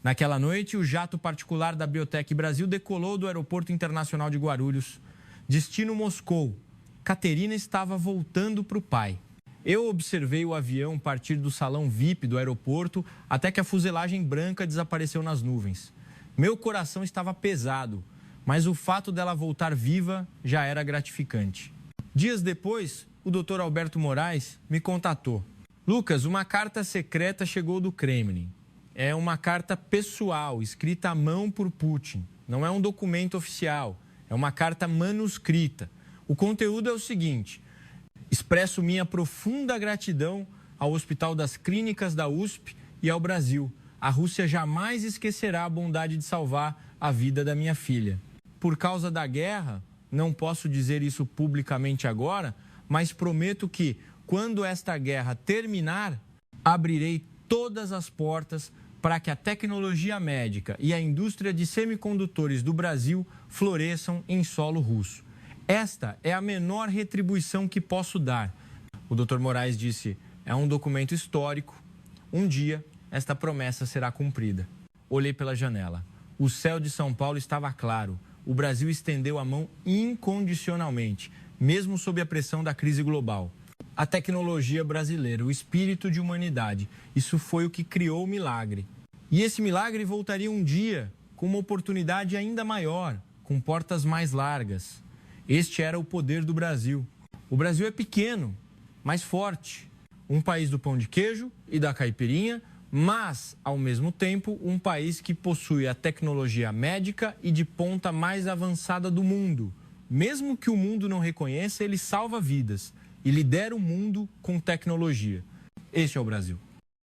Naquela noite, o jato particular da Biotech Brasil decolou do Aeroporto Internacional de Guarulhos. Destino Moscou. Caterina estava voltando para o pai. Eu observei o avião partir do salão VIP do aeroporto até que a fuselagem branca desapareceu nas nuvens. Meu coração estava pesado, mas o fato dela voltar viva já era gratificante. Dias depois, o Dr. Alberto Moraes me contatou. Lucas, uma carta secreta chegou do Kremlin. É uma carta pessoal, escrita à mão por Putin. Não é um documento oficial, é uma carta manuscrita. O conteúdo é o seguinte: expresso minha profunda gratidão ao Hospital das Clínicas da USP e ao Brasil. A Rússia jamais esquecerá a bondade de salvar a vida da minha filha. Por causa da guerra, não posso dizer isso publicamente agora, mas prometo que, quando esta guerra terminar, abrirei todas as portas para que a tecnologia médica e a indústria de semicondutores do Brasil floresçam em solo russo. Esta é a menor retribuição que posso dar. O Dr. Moraes disse, é um documento histórico. Um dia, esta promessa será cumprida. Olhei pela janela. O céu de São Paulo estava claro. O Brasil estendeu a mão incondicionalmente, mesmo sob a pressão da crise global. A tecnologia brasileira, o espírito de humanidade, isso foi o que criou o milagre. E esse milagre voltaria um dia com uma oportunidade ainda maior, com portas mais largas. Este era o poder do Brasil. O Brasil é pequeno, mas forte. Um país do pão de queijo e da caipirinha, mas, ao mesmo tempo, um país que possui a tecnologia médica e de ponta mais avançada do mundo. Mesmo que o mundo não reconheça, ele salva vidas e lidera o mundo com tecnologia. Este é o Brasil.